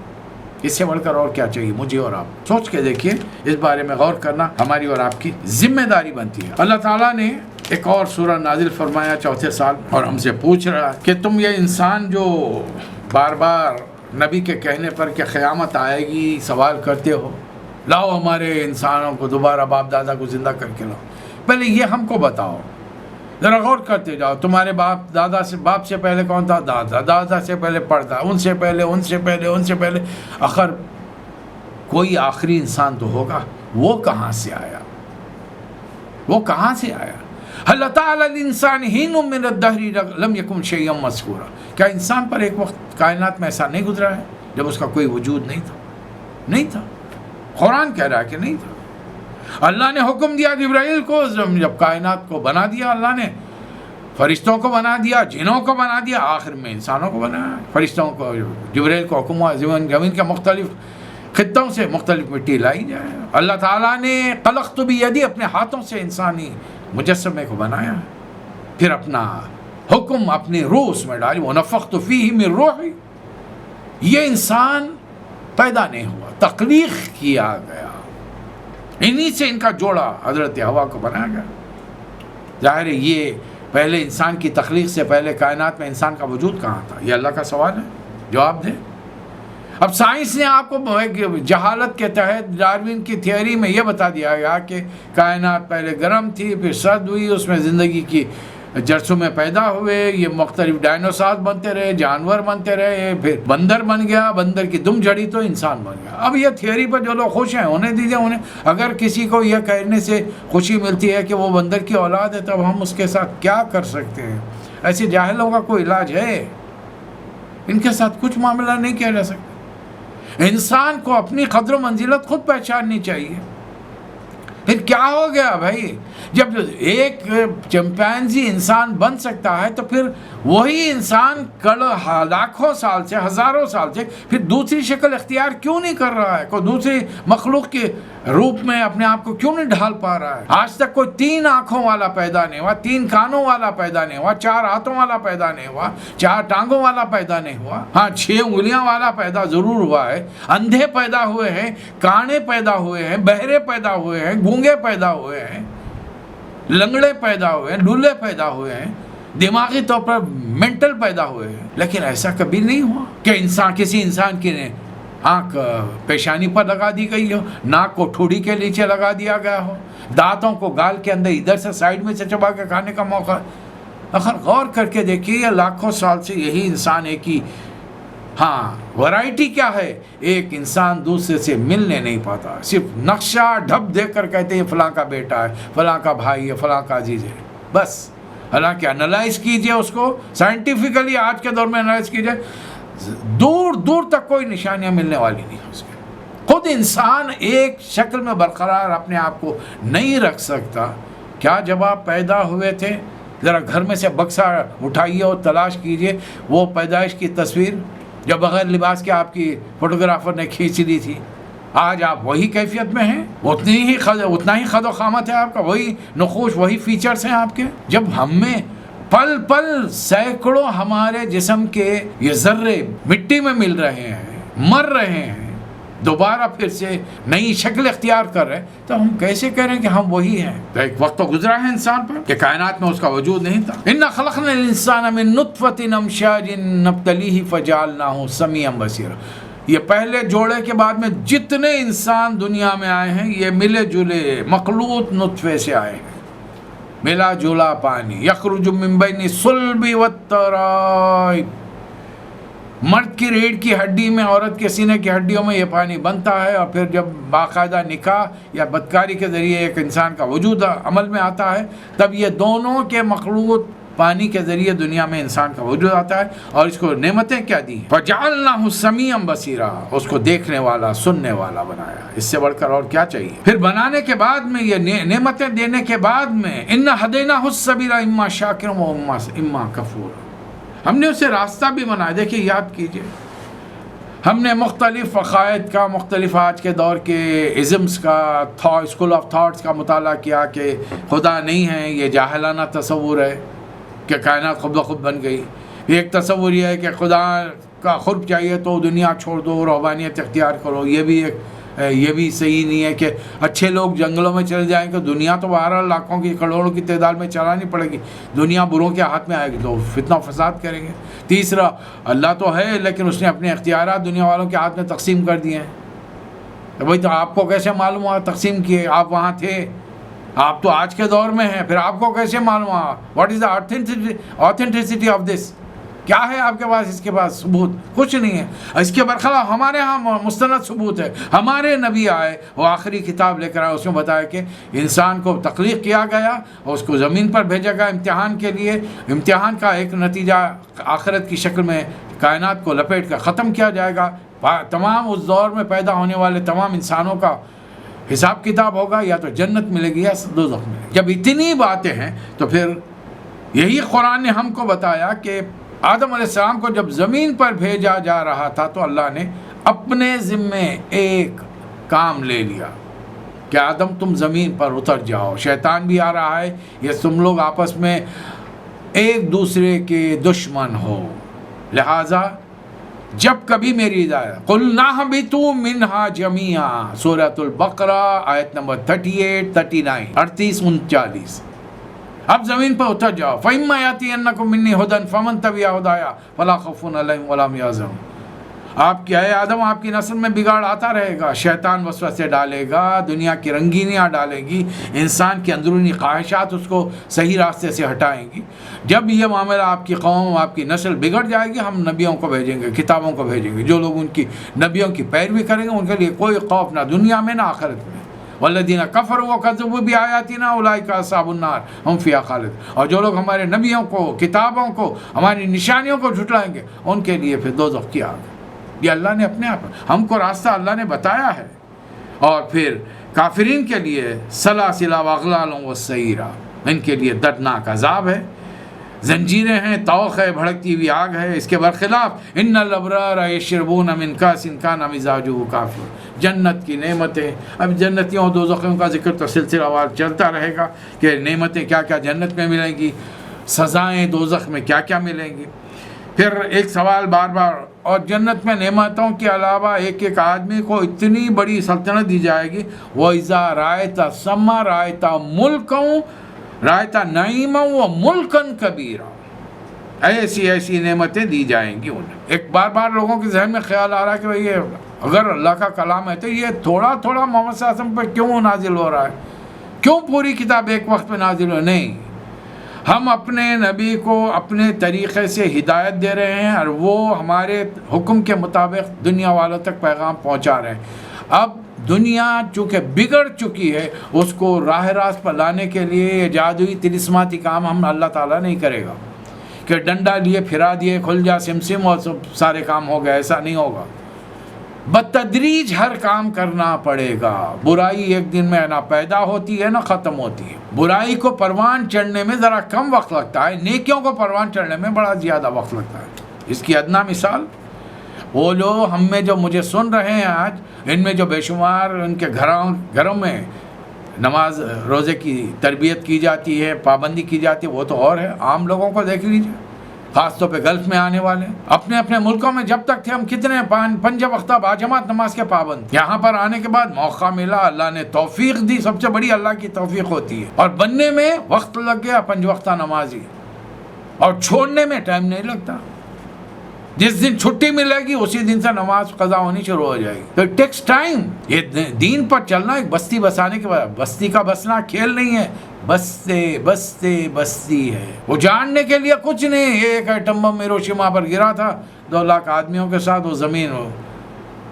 اس سے بڑھ کر اور کیا چاہیے مجھے اور آپ؟ سوچ کے دیکھیے، اس بارے میں غور کرنا ہماری اور آپ کی ذمہ داری بنتی ہے۔ اللہ تعالیٰ نے ایک اور سورہ نازل فرمایا 4تھے سال، اور ہم سے پوچھ رہا کہ تم یہ انسان جو بار بار نبی کے کہنے پر کہ قیامت آئے گی سوال کرتے ہو، لاؤ ہمارے انسانوں کو دوبارہ باپ دادا کو زندہ کر کے لاؤ، پہلے یہ ہم کو بتاؤ، ذرا غور کرتے جاؤ، تمہارے باپ سے پہلے کون تھا؟ دادا سے پہلے پڑھتا، ان سے پہلے آخر کوئی آخری انسان تو ہوگا، وہ کہاں سے آیا؟ اللہ تعالی الانسان حین من الدہر لم یکن شیئا مذکورا، کیا انسان پر ایک وقت کائنات میں ایسا نہیں گزرا ہے جب اس کا کوئی وجود نہیں تھا؟ قرآن کہہ رہا ہے کہ نہیں تھا۔ اللہ نے حکم دیا جبرائیل کو، جب کائنات کو بنا دیا اللہ نے، فرشتوں کو بنا دیا، جنوں کو بنا دیا، آخر میں انسانوں کو بنایا۔ فرشتوں کو، جبرائیل کو حکم ہوا زمین کے مختلف خطوں سے مختلف مٹی لائی جائے۔ اللہ تعالیٰ نے خلقت بیدی، اپنے ہاتھوں سے انسانی مجسمے کو بنایا، پھر اپنا حکم اپنی روح اس میں ڈالی، وَنَفَخْتُ فِيهِ مِن رُوحِي۔ یہ انسان پیدا نہیں ہوا، تخلیق کیا گیا، انہی سے ان کا جوڑا حضرت حوا کو بنایا گیا۔ ظاہر ہے یہ پہلے انسان کی تخلیق سے پہلے کائنات میں انسان کا وجود کہاں تھا؟ یہ اللہ کا سوال ہے، جواب دیں۔ اب سائنس نے آپ کو جہالت کے تحت ڈارون کی تھیوری میں یہ بتا دیا گیا کہ کائنات پہلے گرم تھی، پھر سرد ہوئی، اس میں زندگی کی جرثومے پیدا ہوئے، یہ مختلف ڈائنوسار بنتے رہے، جانور بنتے رہے، پھر بندر بن گیا، بندر کی دم جڑی تو انسان بن گیا۔ اب یہ تھیوری پر جو لوگ خوش ہیں انہیں دیجیے، انہیں اگر کسی کو یہ کہنے سے خوشی ملتی ہے کہ وہ بندر کی اولاد ہے، تب ہم اس کے ساتھ کیا کر سکتے ہیں؟ ایسے جاہلوں کا کوئی علاج ہے؟ ان کے ساتھ کچھ معاملہ نہیں کیا جا سکتا۔ انسان کو اپنی قدر و منزلت خود پہچاننی چاہیے۔ پھر کیا ہو گیا بھائی؟ جب ایک چمپینزی انسان بن سکتا ہے تو پھر وہی انسان لاکھوں سال سے، ہزاروں سال سے پھر دوسری شکل اختیار کیوں نہیں کر رہا ہے؟ کوئی دوسری مخلوق کے روپ میں اپنے آپ کو کیوں نہیں ڈھال پا رہا ہے؟ آج تک کوئی 3 آنکھوں والا پیدا نہیں ہوا، 3 کانوں والا پیدا نہیں ہوا، 4 ہاتھوں والا پیدا نہیں ہوا، 4 ٹانگوں والا پیدا نہیں ہوا، ہاں 6 انگلیاں والا پیدا ضرور ہوا ہے۔ اندھے پیدا ہوئے ہیں، کانے پیدا ہوئے ہیں، بہرے پیدا ہوئے ہیں، گونگے پیدا ہوئے ہیں، لنگڑے پیدا ہوئے ہیں، لولے پیدا ہوئے ہیں، دماغی طور پر مینٹل پیدا ہوئے ہیں، لیکن ایسا کبھی نہیں ہوا کہ کسی انسان کی آنکھ پیشانی پر لگا دی گئی ہو، ناک کو ٹھوڑی کے نیچے لگا دیا گیا ہو، دانتوں کو گال کے اندر ادھر سے سائیڈ میں سے چبا کے کھانے کا موقع۔ آخر غور کر کے دیکھیے، یہ لاکھوں سال سے یہی انسان ایک ہی، ہاں ورائٹی کیا ہے؟ ایک انسان دوسرے سے ملنے نہیں پاتا، صرف نقشہ ڈھب دے کر کہتے ہیں فلاں کا بیٹا ہے، فلاں کا بھائی ہے، فلاں کا عزیز ہے، بس۔ حالانکہ انالائز کیجئے اس کو سائنٹیفکلی، آج کے دور میں انالائز کیجئے، دور دور تک کوئی نشانیاں ملنے والی نہیں ہو سکتی۔ خود انسان ایک شکل میں برقرار اپنے آپ کو نہیں رکھ سکتا۔ کیا جب آپ پیدا ہوئے تھے، ذرا گھر میں سے بکسا اٹھائیے اور تلاش کیجئے وہ پیدائش کی تصویر جو بغیر لباس کے آپ کی فوٹوگرافر نے کھینچ لی تھی۔ آج آپ وہی کیفیت میں ہیں، اتنا ہی خد و خامت ہے آپ کا، وہی نقوش، وہی فیچرز ہیں آپ کے۔ جب ہم میں پل پل سینکڑوں ہمارے جسم کے یہ ذرے مٹی میں مل رہے ہیں، مر رہے ہیں، دوبارہ پھر سے نئی شکل اختیار کر رہے ہیں، تو ہم کیسے کہہ رہے ہیں کہ ہم وہی ہیں؟ تو ایک وقت تو گزرا ہے انسان پر کہ کائنات میں اس کا وجود نہیں تھا۔ اِنَّا خَلَقْنَا الْإِنسَانَ مِن نُطْفَةٍ أَمْشَاجٍ نَبْتَلِيهِ فَجَعَلْنَاهُ سَمِيعًا بَصِيرًا۔ یہ پہلے جوڑے کے بعد میں جتنے انسان دنیا میں آئے ہیں، یہ ملے جلے مخلوط نطفے سے آئے ہیں، ملا جلا پانی، یخرج من بین الصلب والترائب۔ مرد کی ریڑھ کی ہڈی میں، عورت کے سینے کی ہڈیوں میں یہ پانی بنتا ہے، اور پھر جب باقاعدہ نکاح یا بدکاری کے ذریعے ایک انسان کا وجود عمل میں آتا ہے، تب یہ دونوں کے مخلوط پانی کے ذریعے دنیا میں انسان کا وجود آتا ہے، اور اس کو نعمتیں کیا دی ہیں؟ فَجَعَلْنَاهُ سَمِيعًا بَصِيرًا، اس کو دیکھنے والا، سننے والا بنایا۔ اس سے بڑھ کر اور کیا چاہیے؟ پھر بنانے کے بعد میں، یہ نعمتیں دینے کے بعد میں، إِنَّا هَدَيْنَاهُ السَّبِيلَ إِمَّا شَاكِرًا وَإِمَّا كَفُورًا، ہم نے اسے راستہ بھی بنایا۔ دیکھیے، یاد کیجئے، ہم نے مختلف عقائد کا، مختلف آج کے دور کے ازمس کا، اسکول آف تھاٹس کا مطالعہ کیا کہ خدا نہیں ہے. یہ جاہلانہ تصور ہے کہ کائنات خود بخود بن گئی. ایک تصور یہ ہے کہ خدا کا قرب چاہیے تو دنیا چھوڑ دو، روحانیت اختیار کرو. یہ بھی صحیح نہیں ہے کہ اچھے لوگ جنگلوں میں چلے جائیں کہ دنیا تو 12 لاکھوں کی کروڑوں کی تعداد میں چلانی پڑے گی. دنیا بروں کے ہاتھ میں آئے گی تو فتنہ و فساد کریں گے. تیسرا، اللہ تو ہے لیکن اس نے اپنے اختیارات دنیا والوں کے ہاتھ میں تقسیم کر دیے ہیں. تو بھائی تو آپ کو کیسے معلوم ہوا تقسیم کیے؟ آپ وہاں تھے، آپ تو آج کے دور میں ہیں، پھر آپ کو کیسے معلوم ہوا؟ What is the authenticity of this? کیا ہے آپ کے پاس؟ اس کے پاس ثبوت کچھ نہیں ہے. اس کے برخلاف ہمارے ہاں مستند ثبوت ہے. ہمارے نبی آئے، وہ آخری کتاب لے کر آئے، اس میں بتایا کہ انسان کو تخلیق کیا گیا اور اس کو زمین پر بھیجا گیا امتحان کے لیے. امتحان کا ایک نتیجہ آخرت کی شکل میں کائنات کو لپیٹ کر ختم کیا جائے گا. تمام اس دور میں پیدا ہونے والے تمام انسانوں کا حساب کتاب ہوگا، یا تو جنت ملے گی یا دوزخ ملے گی. جب اتنی باتیں ہیں تو پھر یہی قرآن نے ہم کو بتایا کہ آدم علیہ السلام کو جب زمین پر بھیجا جا رہا تھا تو اللہ نے اپنے ذمے ایک کام لے لیا کہ آدم تم زمین پر اتر جاؤ. شیطان بھی آ رہا ہے، یہ تم لوگ آپس میں ایک دوسرے کے دشمن ہو، لہٰذا جب کبھی میری ہدایت قُلْنَا اهْبِطُوا مِنْهَا جَمِيعًا، سورۃ البقرہ آیت نمبر 38، 39، 38، 39. اب زمین پر اتر جاؤ. فَإِمَّا يَأْتِيَنَّكُم مِّنِّي هُدًى فَمَن تَبِعَ هُدَايَ فَلَا خَوْفٌ عَلَيْهِمْ وَلَا هُمْ يَحْزَنُونَ. آپ کیا ہے آدم، آپ کی نسل میں بگاڑ آتا رہے گا، شیطان وسوسے ڈالے گا، دنیا کی رنگینیاں ڈالے گی، انسان کی اندرونی خواہشات اس کو صحیح راستے سے ہٹائیں گی. جب یہ معاملہ آپ کی قوم، آپ کی نسل بگڑ جائے گی، ہم نبیوں کو بھیجیں گے، کتابوں کو بھیجیں گے. جو لوگ ان کی نبیوں کی پیروی کریں گے ان کے لیے کوئی خوف نہ دنیا میں نہ آخرت میں. والذین کفروا وکذبوا بآیاتنا اولئک اصحاب النار هم فیہا خالدون. اور جو لوگ ہمارے نبیوں کو، کتابوں کو، ہماری نشانیوں کو جھٹلائیں گے ان کے لیے پھر دوزخ کی آگ. یہ اللہ نے اپنے آپ ہم کو راستہ اللہ نے بتایا ہے. اور پھر کافرین کے لیے سلاسل واغلال وسعیرا، ان کے لیے دردناک عذاب ہے، زنجیریں ہیں، طوق ہے، بھڑکتی ہوئی آگ ہے. اس کے برخلاف ان الابرار یشربون من کاس کان مزاجہ کافور، جنت کی نعمتیں. اب جنتیوں اور دوزخیوں کا ذکر تو سلسلہ وار چلتا رہے گا کہ نعمتیں کیا کیا جنت میں ملیں گی، سزائیں دوزخ میں کیا کیا ملیں گی. پھر ایک سوال بار بار، اور جنت میں نعمتوں کے علاوہ ایک آدمی کو اتنی بڑی سلطنت دی جائے گی. وَإِذَا رَأَيْتَ ثَمَّ رَأَيْتَ مُلْكًا رَأَيْتَ نَعِيمًا وَمُلْكًا كَبِيرًا. ایسی نعمتیں دی جائیں گی انہیں. ایک بار بار لوگوں کے ذہن میں خیال آ رہا ہے کہ بھئی یہ اگر اللہ کا کلام ہے تو یہ تھوڑا تھوڑا محمد صلی اللہ علیہ وسلم پہ کیوں نازل ہو رہا ہے، کیوں پوری کتاب ایک وقت پہ نازل ہو؟ نہیں، ہم اپنے نبی کو اپنے طریقے سے ہدایت دے رہے ہیں اور وہ ہمارے حکم کے مطابق دنیا والوں تک پیغام پہنچا رہے ہیں. اب دنیا چونکہ بگڑ چکی ہے، اس کو راہ راست پر لانے کے لیے یہ جادوئی طلسماتی کام ہم اللہ تعالیٰ نہیں کرے گا کہ ڈنڈا لیے پھرا دیے کھل جا سم اور سارے کام ہو گئے. ایسا نہیں ہوگا. بتدریج ہر کام کرنا پڑے گا. برائی ایک دن میں نہ پیدا ہوتی ہے نہ ختم ہوتی ہے. برائی کو پروان چڑھنے میں ذرا کم وقت لگتا ہے، نیکیوں کو پروان چڑھنے میں بڑا زیادہ وقت لگتا ہے. اس کی ادنا مثال وہ لوگ ہم میں جو مجھے سن رہے ہیں آج، ان میں جو بے شمار ان کے گھروں میں نماز روزے کی تربیت کی جاتی ہے، پابندی کی جاتی ہے، وہ تو اور ہے. عام لوگوں کو دیکھ لیجیے، خاص طور پہ گلف میں آنے والے. اپنے اپنے ملکوں میں جب تک تھے ہم کتنے پنج وقتہ باجماعت نماز کے پابند. یہاں پر آنے کے بعد موقع ملا، اللہ نے توفیق دی. سب سے بڑی اللہ کی توفیق ہوتی ہے. اور بننے میں وقت لگ گیا 5 وقتہ نمازی، اور چھوڑنے میں ٹائم نہیں لگتا. جس دن چھٹی ملے گی اسی دن سے نماز قضا ہونی شروع ہو جائے گی. تو اٹ ٹیکس ٹائم. یہ دین پر چلنا ایک بستی بسانے کے بعد، بستی کا بسنا کھیل نہیں ہے، بستی ہے. وہ جاننے کے لیے کچھ نہیں. ایک ایٹم بم ہیروشیما پر گرا تھا، 2 لاکھ آدمیوں کے ساتھ وہ زمین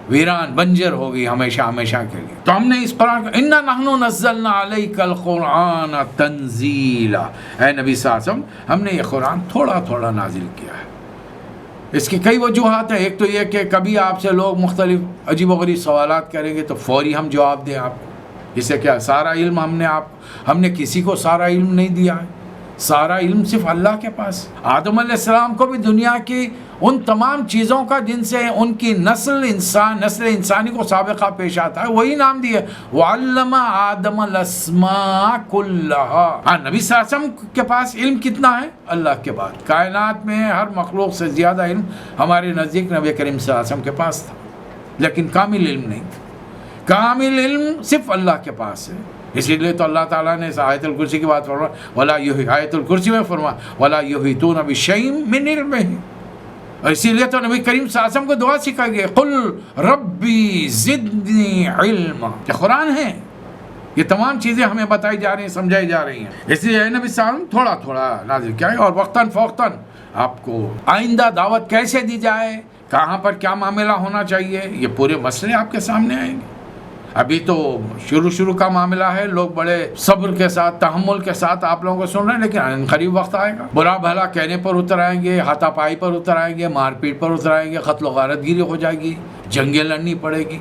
ویران بنجر ہو گئی ہمیشہ کے لیے. تو ہم نے اس قرآن کو اِنَّا نَحْنُ نَزَّلْنَا عَلَيْكَ الْقُرْآنَ تَنزِيلًا، اے نبی صلی اللہ علیہ وسلم ہم نے یہ قرآن تھوڑا تھوڑا نازل کیا ہے. اس کی کئی وجوہات ہیں. ایک تو یہ کہ کبھی آپ سے لوگ مختلف عجیب و غریب سوالات کریں گے تو فوری ہم جواب دیں آپ کو. جسے کیا سارا علم ہم نے کسی کو سارا علم نہیں دیا ہے. سارا علم صرف اللہ کے پاس. آدم علیہ السلام کو بھی دنیا کی ان تمام چیزوں کا جن سے ان کی نسل انسانی کو سابقہ پیش آتا ہے وہی نام دیا. وَعَلَّمَ آدَمَ الْأَسْمَاءَ كُلَّهَا. ہاں نبی صلی اللہ علیہ وسلم کے پاس علم کتنا ہے؟ اللہ کے بعد. کائنات میں ہر مخلوق سے زیادہ علم ہمارے نزدیک نبی کریم صلی اللہ علیہ وسلم کے پاس تھا، لیکن کامل علم نہیں تھا. کامل علم صرف اللہ کے پاس ہے. اسی لیے تو اللہ تعالیٰ نے آیت الکرسی کی بات فرمایا ولا آیت الکرسی میں فرمایا ولا یحیطون بشیء من علمہ. اور اسی لیے تو نبی کریم صلی اللہ علیہ وسلم کو دعا سکھائی گئی قل ربی زدنی علما. یہ قرآن ہے، یہ تمام چیزیں ہمیں بتائی جا رہی ہیں، سمجھائی جا رہی ہیں. اس لیے نبی صلی اللہ علیہ وسلم تھوڑا تھوڑا نازل کیا ہے اور وقتاً فوقتاً آپ کو آئندہ دعوت کیسے دی جائے، کہاں پر کیا معاملہ ہونا چاہیے، یہ پورے مسئلے آپ کے سامنے آئیں گے. ابھی تو شروع کا معاملہ ہے، لوگ بڑے صبر کے ساتھ تحمل کے ساتھ آپ لوگوں کو سن رہے ہیں، لیکن قریب وقت آئے گا برا بھلا کہنے پر اتر آئیں گے، ہاتھا پائی پر اتر آئیں گے، مار پیٹ پر اتر آئیں گے، قتل و غارت گیری ہو جائے گی، جنگیں لڑنی پڑے گی.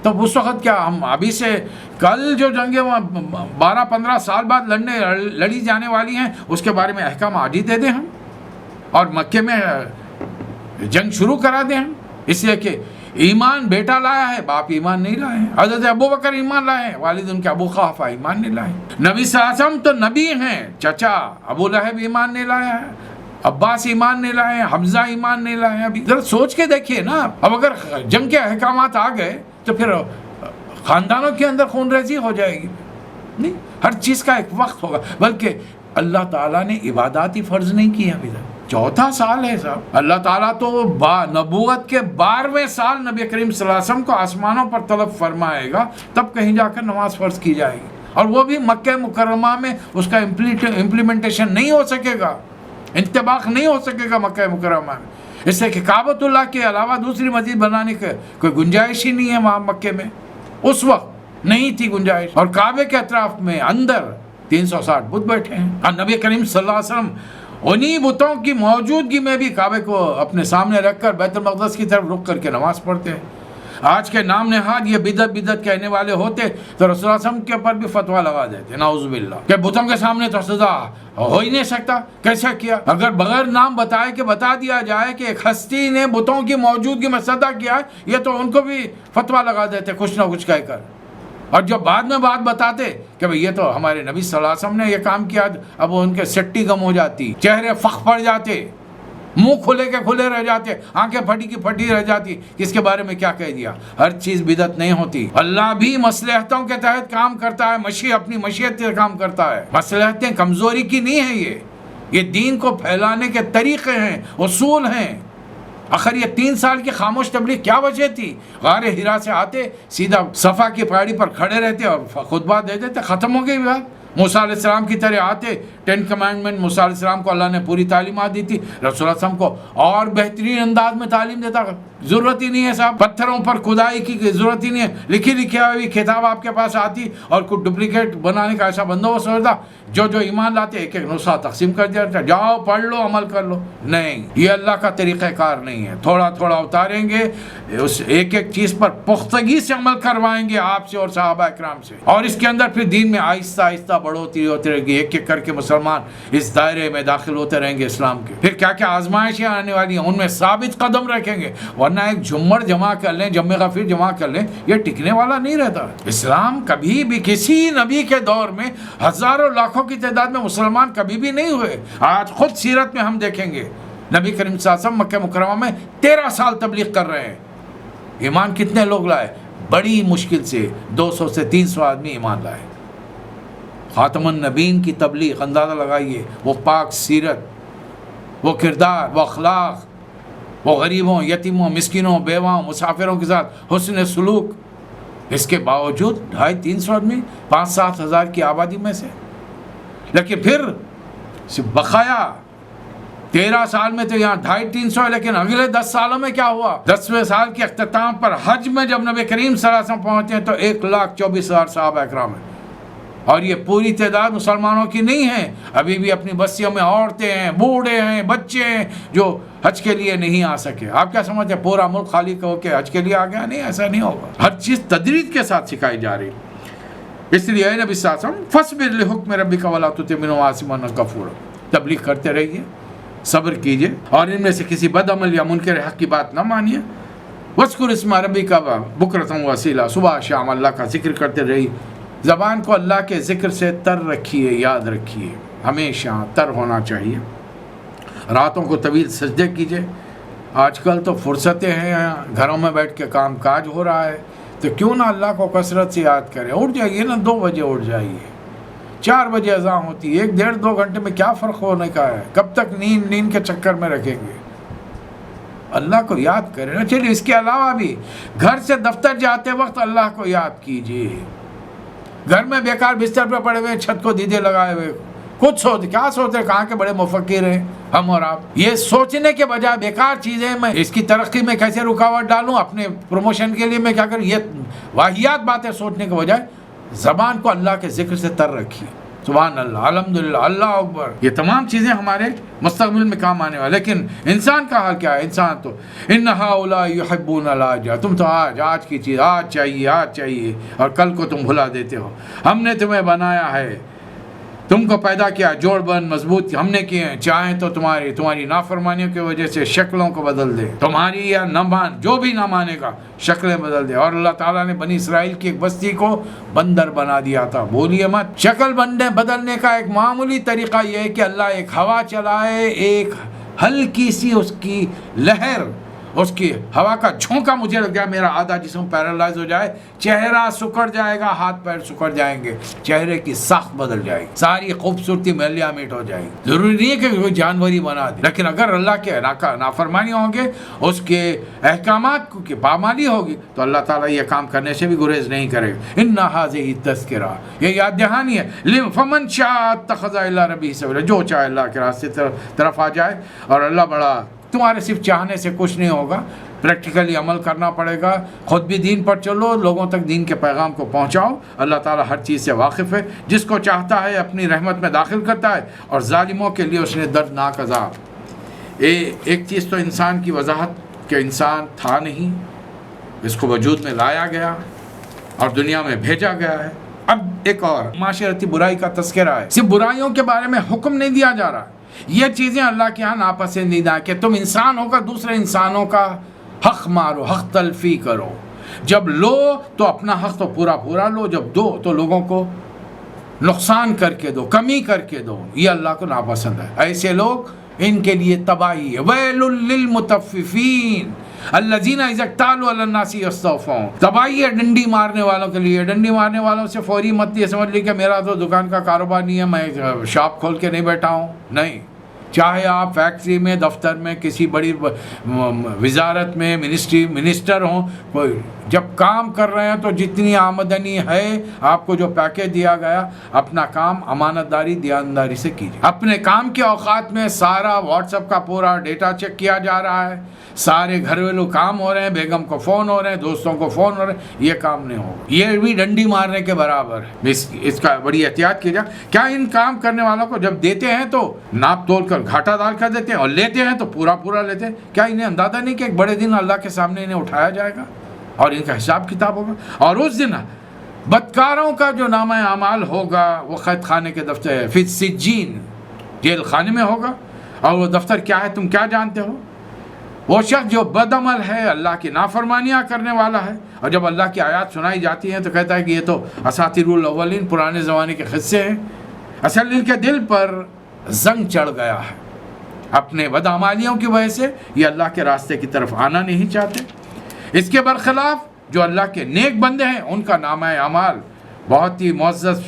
تب اس وقت کیا ہم ابھی سے کل جو جنگیں 12-15 سال بعد لڑی جانے والی ہیں اس کے بارے میں احکام آج ہی دے دیں ہم، اور مکے میں جنگ شروع کرا دیں ہم. اس لیے کہ ایمان بیٹا لایا ہے، باپ ایمان نہیں لائے ہیں. حضرت ابو بکر ایمان لائے ہیں، والد ان کے ابو قحافہ ایمان نہیں لائے. نبی صلی اللہ علیہ وسلم تو نبی ہیں، چچا ابو لہب ایمان نہیں لایا ہے، عباس ایمان نہیں لائے ہیں، حمزہ ایمان نہیں لائے ہیں. ابھی ذرا سوچ کے دیکھیے نا، اب اگر جنگ کے احکامات آ گئے تو پھر خاندانوں کے اندر خون ریزی ہو جائے گی. نہیں، ہر چیز کا ایک وقت ہوگا. بلکہ اللہ تعالیٰ نے عبادات ہی فرض نہیں کی ابھی تک. 4تھا سال ہے صاحب. اللہ تعالیٰ تو نبوت کے 12ویں سال نبی کریم صلی اللہ علیہ وسلم کو آسمانوں پر طلب فرمائے گا، تب کہیں جا کر نماز فرض کی جائے گی. اور وہ بھی مکہ مکرمہ میں اس کا امپلیمنٹیشن نہیں ہو سکے گا، انطباق نہیں ہو سکے گا مکہ مکرمہ میں. اس لیے کہ کعبۃ اللہ کے علاوہ دوسری مسجد بنانے کی کوئی گنجائش ہی نہیں ہے وہاں مکے میں. اس وقت نہیں تھی گنجائش. اور کعبے کے اطراف میں اندر 360 بت بیٹھے ہیں. اور نبی کریم صلی اللہ علیہ وسلم انہی بتوں کی موجودگی میں بھی کعبے کو اپنے سامنے رکھ کر بیت المقدس کی طرف رک کر کے نماز پڑھتے ہیں. آج کے نام نہاد یہ بدعت کہنے والے ہوتے تو رسول اللہ صلی اللہ علیہ وسلم کے اوپر بھی فتویٰ لگا دیتے، نعوذ باللہ، کہ بتوں کے سامنے تو سزا ہو ہی نہیں سکتا. کیسا کیا؟ اگر بغیر نام بتائے کہ بتا دیا جائے کہ ایک ہستی نے بتوں کی موجودگی میں سجدہ کیا ہے، یہ تو ان کو بھی فتویٰ لگا دیتے کچھ نہ کچھ کہہ کر. اور جب بعد میں بات بتاتے کہ بھئی یہ تو ہمارے نبی صلی اللہ علیہ وسلم نے یہ کام کیا، اب ان کے سٹی گم ہو جاتی، چہرے فخ پڑ جاتے، منہ کھلے کے کھلے رہ جاتے، آنکھیں پھٹی کی پھٹی رہ جاتی، کس کے بارے میں کیا کہہ دیا. ہر چیز بدعت نہیں ہوتی. اللہ بھی مصلحتوں کے تحت کام کرتا ہے، اپنی مشیت سے کام کرتا ہے. مصلحتیں کمزوری کی نہیں ہیں، یہ دین کو پھیلانے کے طریقے ہیں، اصول ہیں. آخر یہ 3 سال کی خاموش تبلیغ کیا وجہ تھی؟ غار حرا سے آتے سیدھا صفا کی پہاڑی پر کھڑے رہتے اور خطبہ دے دیتے، ختم ہو گئی بات. موسیٰ علیہ السلام کی طرح آتے، 10 کمانڈمنٹ موسیٰ علیہ السلام کو اللہ نے پوری تعلیمات دی تھی، رسول اللہ صلی اللہ علیہ وسلم کو اور بہترین انداز میں تعلیم دیتا. ضرورت ہی نہیں ہے صاحب، پتھروں پر کھدائی کی ضرورت ہی نہیں ہے. لکھی ہوئی کتاب آپ کے پاس آتی اور کچھ ڈپلیکیٹ بنانے کا ایسا بندوبست ہوتا، جو ایمان لاتے ایک نسخہ تقسیم کر دیا جاتا، جاؤ پڑھ لو عمل کر لو. نہیں، یہ اللہ کا طریقہ کار نہیں ہے. تھوڑا تھوڑا اتاریں گے، اس ایک چیز پر پختگی سے عمل کروائیں گے آپ سے اور صحابہ اکرام سے، اور اس کے اندر پھر دین میں آہستہ آہستہ بڑھوتی ہوتی رہے گی. ایک کر کے مسلمان اس دائرے میں داخل ہوتے رہیں گے اسلام کے. پھر کیا آزمائشیں آنے والی ہیں، ان میں ثابت قدم رکھیں گے. ورنہ ایک جھمڑ جمع کر لیں، جمع غفیر جمع کر لیں، یہ ٹکنے والا نہیں رہتا. اسلام کبھی بھی کسی نبی کے دور میں ہزاروں لاکھوں کی تعداد میں مسلمان کبھی بھی نہیں ہوئے. آج خود سیرت میں ہم دیکھیں گے نبی کریم صلی اللہ علیہ وسلم مکہ مکرمہ میں 13 سال تبلیغ کر رہے ہیں. ایمان کتنے لوگ لائے؟ بڑی مشکل سے 200 سے 300 آدمی ایمان لائے. خاتم النبیین کی تبلیغ، اندازہ لگائیے وہ پاک سیرت، وہ کردار، وہ اخلاق، وہ غریبوں، یتیموں، مسکینوں، بیواؤں، مسافروں کے ساتھ حسن سلوک. اس کے باوجود 250-300 آدمی 5-7 ہزار کی آبادی میں سے. لیکن پھر بقایا 13 سال میں تو یہاں 250-300 ہے، لیکن اگلے 10 سالوں میں کیا ہوا؟ 10ویں سال کے اختتام پر حج میں جب نبی کریم صلی اللہ علیہ وسلم پہنچے ہیں تو 1,24,000 صحابہ اکرام ہیں. اور یہ پوری تعداد مسلمانوں کی نہیں ہے. ابھی بھی اپنی بستیوں میں عورتیں ہیں، بوڑھے ہیں، بچے ہیں جو حج کے لیے نہیں آ سکے. آپ کیا سمجھتے ہیں پورا ملک خالی ہو کے حج کے لیے آ گیا؟ نہیں، ایسا نہیں ہوگا. ہر چیز تدریج کے ساتھ سکھائی جا رہی. اس لیے اے نبی صلی اللہ علیہ وسلم فَاصْبِرْ لِحُکْمِ رَبِّكَ وَلَا تُطِعْ مِنْهُمْ عَاصِمًا كَفُورًا. تبلیغ کرتے رہیے، صبر کیجیے، اور ان میں سے کسی بد عمل یا منکر حق کی بات نہ مانیے۔ وَاذْكُرِ اسْمَ رَبِّكَ بُكْرَةً وَأَصِيلًا، صبح شام اللہ کا ذکر کرتے رہیے۔ زبان کو اللہ کے ذکر سے تر رکھیے، یاد رکھیے، ہمیشہ تر ہونا چاہیے۔ راتوں کو طویل سجدے کیجیے۔ آج کل تو فرصتیں ہیں، گھروں میں بیٹھ کے کام کاج ہو رہا ہے، تو کیوں نہ اللہ کو کثرت سے یاد کریں۔ اٹھ جائیے نا، 2 بجے اٹھ جائیے، 4 بجے اذان ہوتی ہے، 1-1.5-2 گھنٹے میں کیا فرق ہونے کا ہے؟ کب تک نیند کے چکر میں رکھیں گے؟ اللہ کو یاد کریں نا۔ چلیے اس کے علاوہ بھی گھر سے دفتر جاتے وقت اللہ کو یاد کیجیے۔ گھر میں بیکار بستر پہ پڑے ہوئے، چھت کو دیدے لگائے ہوئے، کچھ کیا سوچتے کہاں کے بڑے مفکر ہیں ہم اور آپ۔ یہ سوچنے کے بجائے بیکار چیزیں میں اس کی ترقی میں کیسے رکاوٹ ڈالوں، اپنے پروموشن کے لیے میں کیا کروں، یہ واہیات باتیں سوچنے کے بجائے زبان کو اللہ کے ذکر سے تر رکھیے۔ سبحان اللہ، الحمدللہ، اللہ اکبر، یہ تمام چیزیں ہمارے مستقبل میں کام آنے والے۔ لیکن انسان کا حال کیا ہے؟ انسان تو ان هؤلاء يحبون العاجل، تم تو آج کی چیز آج چاہیے اور کل کو تم بھلا دیتے ہو۔ ہم نے تمہیں بنایا ہے، تم کو پیدا کیا، جوڑ بند مضبوط ہم نے کیے ہیں، چاہیں تو تمہاری نافرمانیوں کی وجہ سے شکلوں کو بدل دے، تمہاری یا نہ مان، جو بھی نہ مانے گا شکلیں بدل دے۔ اور اللہ تعالیٰ نے بنی اسرائیل کی ایک بستی کو بندر بنا دیا تھا، بولیے مت۔ شکل بدلنے کا ایک معمولی طریقہ یہ ہے کہ اللہ ایک ہوا چلائے، ایک ہلکی سی اس کی لہر، اس کی ہوا کا جھونکا مجھے لگ گیا، میرا آدھا جسم پیرالائز ہو جائے، چہرہ سکڑ جائے گا، ہاتھ پیر سکڑ جائیں گے، چہرے کی ساخت بدل جائے گی، ساری خوبصورتی میلیا میٹ ہو جائے گی۔ ضروری نہیں ہے کہ کوئی جانور ہی بنا دے، لیکن اگر اللہ کے نافرمانی ہوں گے، اس کے احکامات کی پامالی ہوگی، تو اللہ تعالیٰ یہ کام کرنے سے بھی گریز نہیں کرے گا۔ ان هذه تذکرہ، یہ یاد دہانی ہے، فمن شاء اتخذ الی ربہ سبیلا، جو چاہے اللہ کے راستے طرف آ جائے۔ اور اللہ بڑا، تمہارے صرف چاہنے سے کچھ نہیں ہوگا، پریکٹیکلی عمل کرنا پڑے گا، خود بھی دین پر چلو، لوگوں تک دین کے پیغام کو پہنچاؤ۔ اللہ تعالیٰ ہر چیز سے واقف ہے، جس کو چاہتا ہے اپنی رحمت میں داخل کرتا ہے، اور ظالموں کے لیے اس نے دردناک عذاب۔ ایک چیز تو انسان کی وضاحت کہ انسان تھا نہیں، اس کو وجود میں لایا گیا اور دنیا میں بھیجا گیا ہے۔ اب ایک اور معاشرتی برائی کا تذکرہ ہے، صرف برائیوں کے بارے میں حکم نہیں دیا جا رہا، یہ چیزیں اللہ کے ہاں ناپسندیدہ کہ تم انسان ہو کر دوسرے انسانوں کا حق مارو، حق تلفی کرو۔ جب لو تو اپنا حق تو پورا لو، جب دو تو لوگوں کو نقصان کر کے دو، کمی کر کے دو، یہ اللہ کو ناپسند ہے۔ ایسے لوگ، ان کے لیے تباہی ہے۔ ویل للمطففین الذین اذا اکتالوا علی الناس یستوفون، تباہی ہے ڈنڈی مارنے والوں کے لیے۔ ڈنڈی مارنے والوں سے فوری مت یہ سمجھ لی کہ میرا تو دکان کا کاروبار نہیں ہے، میں شاپ کھول کے نہیں بیٹھا ہوں، نہیں۔ چاہے آپ فیکٹری میں، دفتر میں، کسی بڑی وزارت میں منسٹر ہوں، کوئی جب کام کر رہے ہیں تو جتنی آمدنی ہے، آپ کو جو پیکیج دیا گیا، اپنا کام امانت داری، دیانتداری سے کیجیے۔ اپنے کام کے اوقات میں سارا واٹس ایپ کا پورا ڈیٹا چیک کیا جا رہا ہے، سارے گھریلو کام ہو رہے ہیں، بیگم کو فون ہو رہے ہیں، دوستوں کو فون ہو رہے ہیں، یہ کام نہیں ہوگا، یہ بھی ڈنڈی مارنے کے برابر ہے۔ اس کا بڑی احتیاط کی جائے۔ کیا ان کام کرنے والوں کو جب دیتے ہیں تو ناپ تول کر گھاٹا ڈال کر دیتے ہیں، اور لیتے ہیں تو پورا لیتے ہیں؟ کیا انہیں اندازہ نہیں کہ ایک بڑے دن اللہ کے سامنے انہیں اٹھایا جائے گا اور ان کا حساب کتاب ہوگا؟ اور اس دن بدکاروں کا جو نامہ اعمال ہوگا وہ قید خانے کے دفتر فی السجین، جیل خانے میں ہوگا۔ اور وہ دفتر کیا ہے تم کیا جانتے ہو؟ وہ شخص جو بدعمل ہے، اللہ کی نافرمانیاں کرنے والا ہے، اور جب اللہ کی آیات سنائی جاتی ہیں تو کہتا ہے کہ یہ تو اساطیر الاولین، پرانے زمانے کے قصے ہیں۔ اصل ان کے دل پر زنگ چڑھ گیا ہے اپنے بدعمالیوں کی وجہ سے، یہ اللہ کے راستے کی طرف آنا نہیں چاہتے۔ اس کے برخلاف جو اللہ کے نیک بندے ہیں، ان کا نامہ اعمال بہت ہی معزز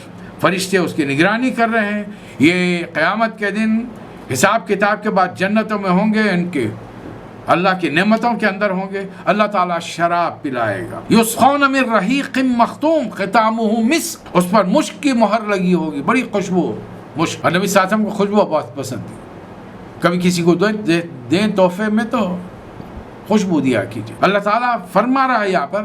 فرشتے اس کی نگرانی کر رہے ہیں۔ یہ قیامت کے دن حساب کتاب کے بعد جنتوں میں ہوں گے، ان کے اللہ کی نعمتوں کے اندر ہوں گے۔ اللہ تعالیٰ شراب پلائے گا، یسقون من رحیق مختوم ختامہ مسک، اس پر مشک کی مہر لگی ہوگی، بڑی خوشبو مشک۔ اور نبی صلی اللہ علیہ وسلم کو خوشبو بہت پسند تھی، کبھی کسی کو دیں تحفے میں تو خوشبو دیا کیجیے۔ اللہ تعالیٰ فرما رہا ہے یہاں پر،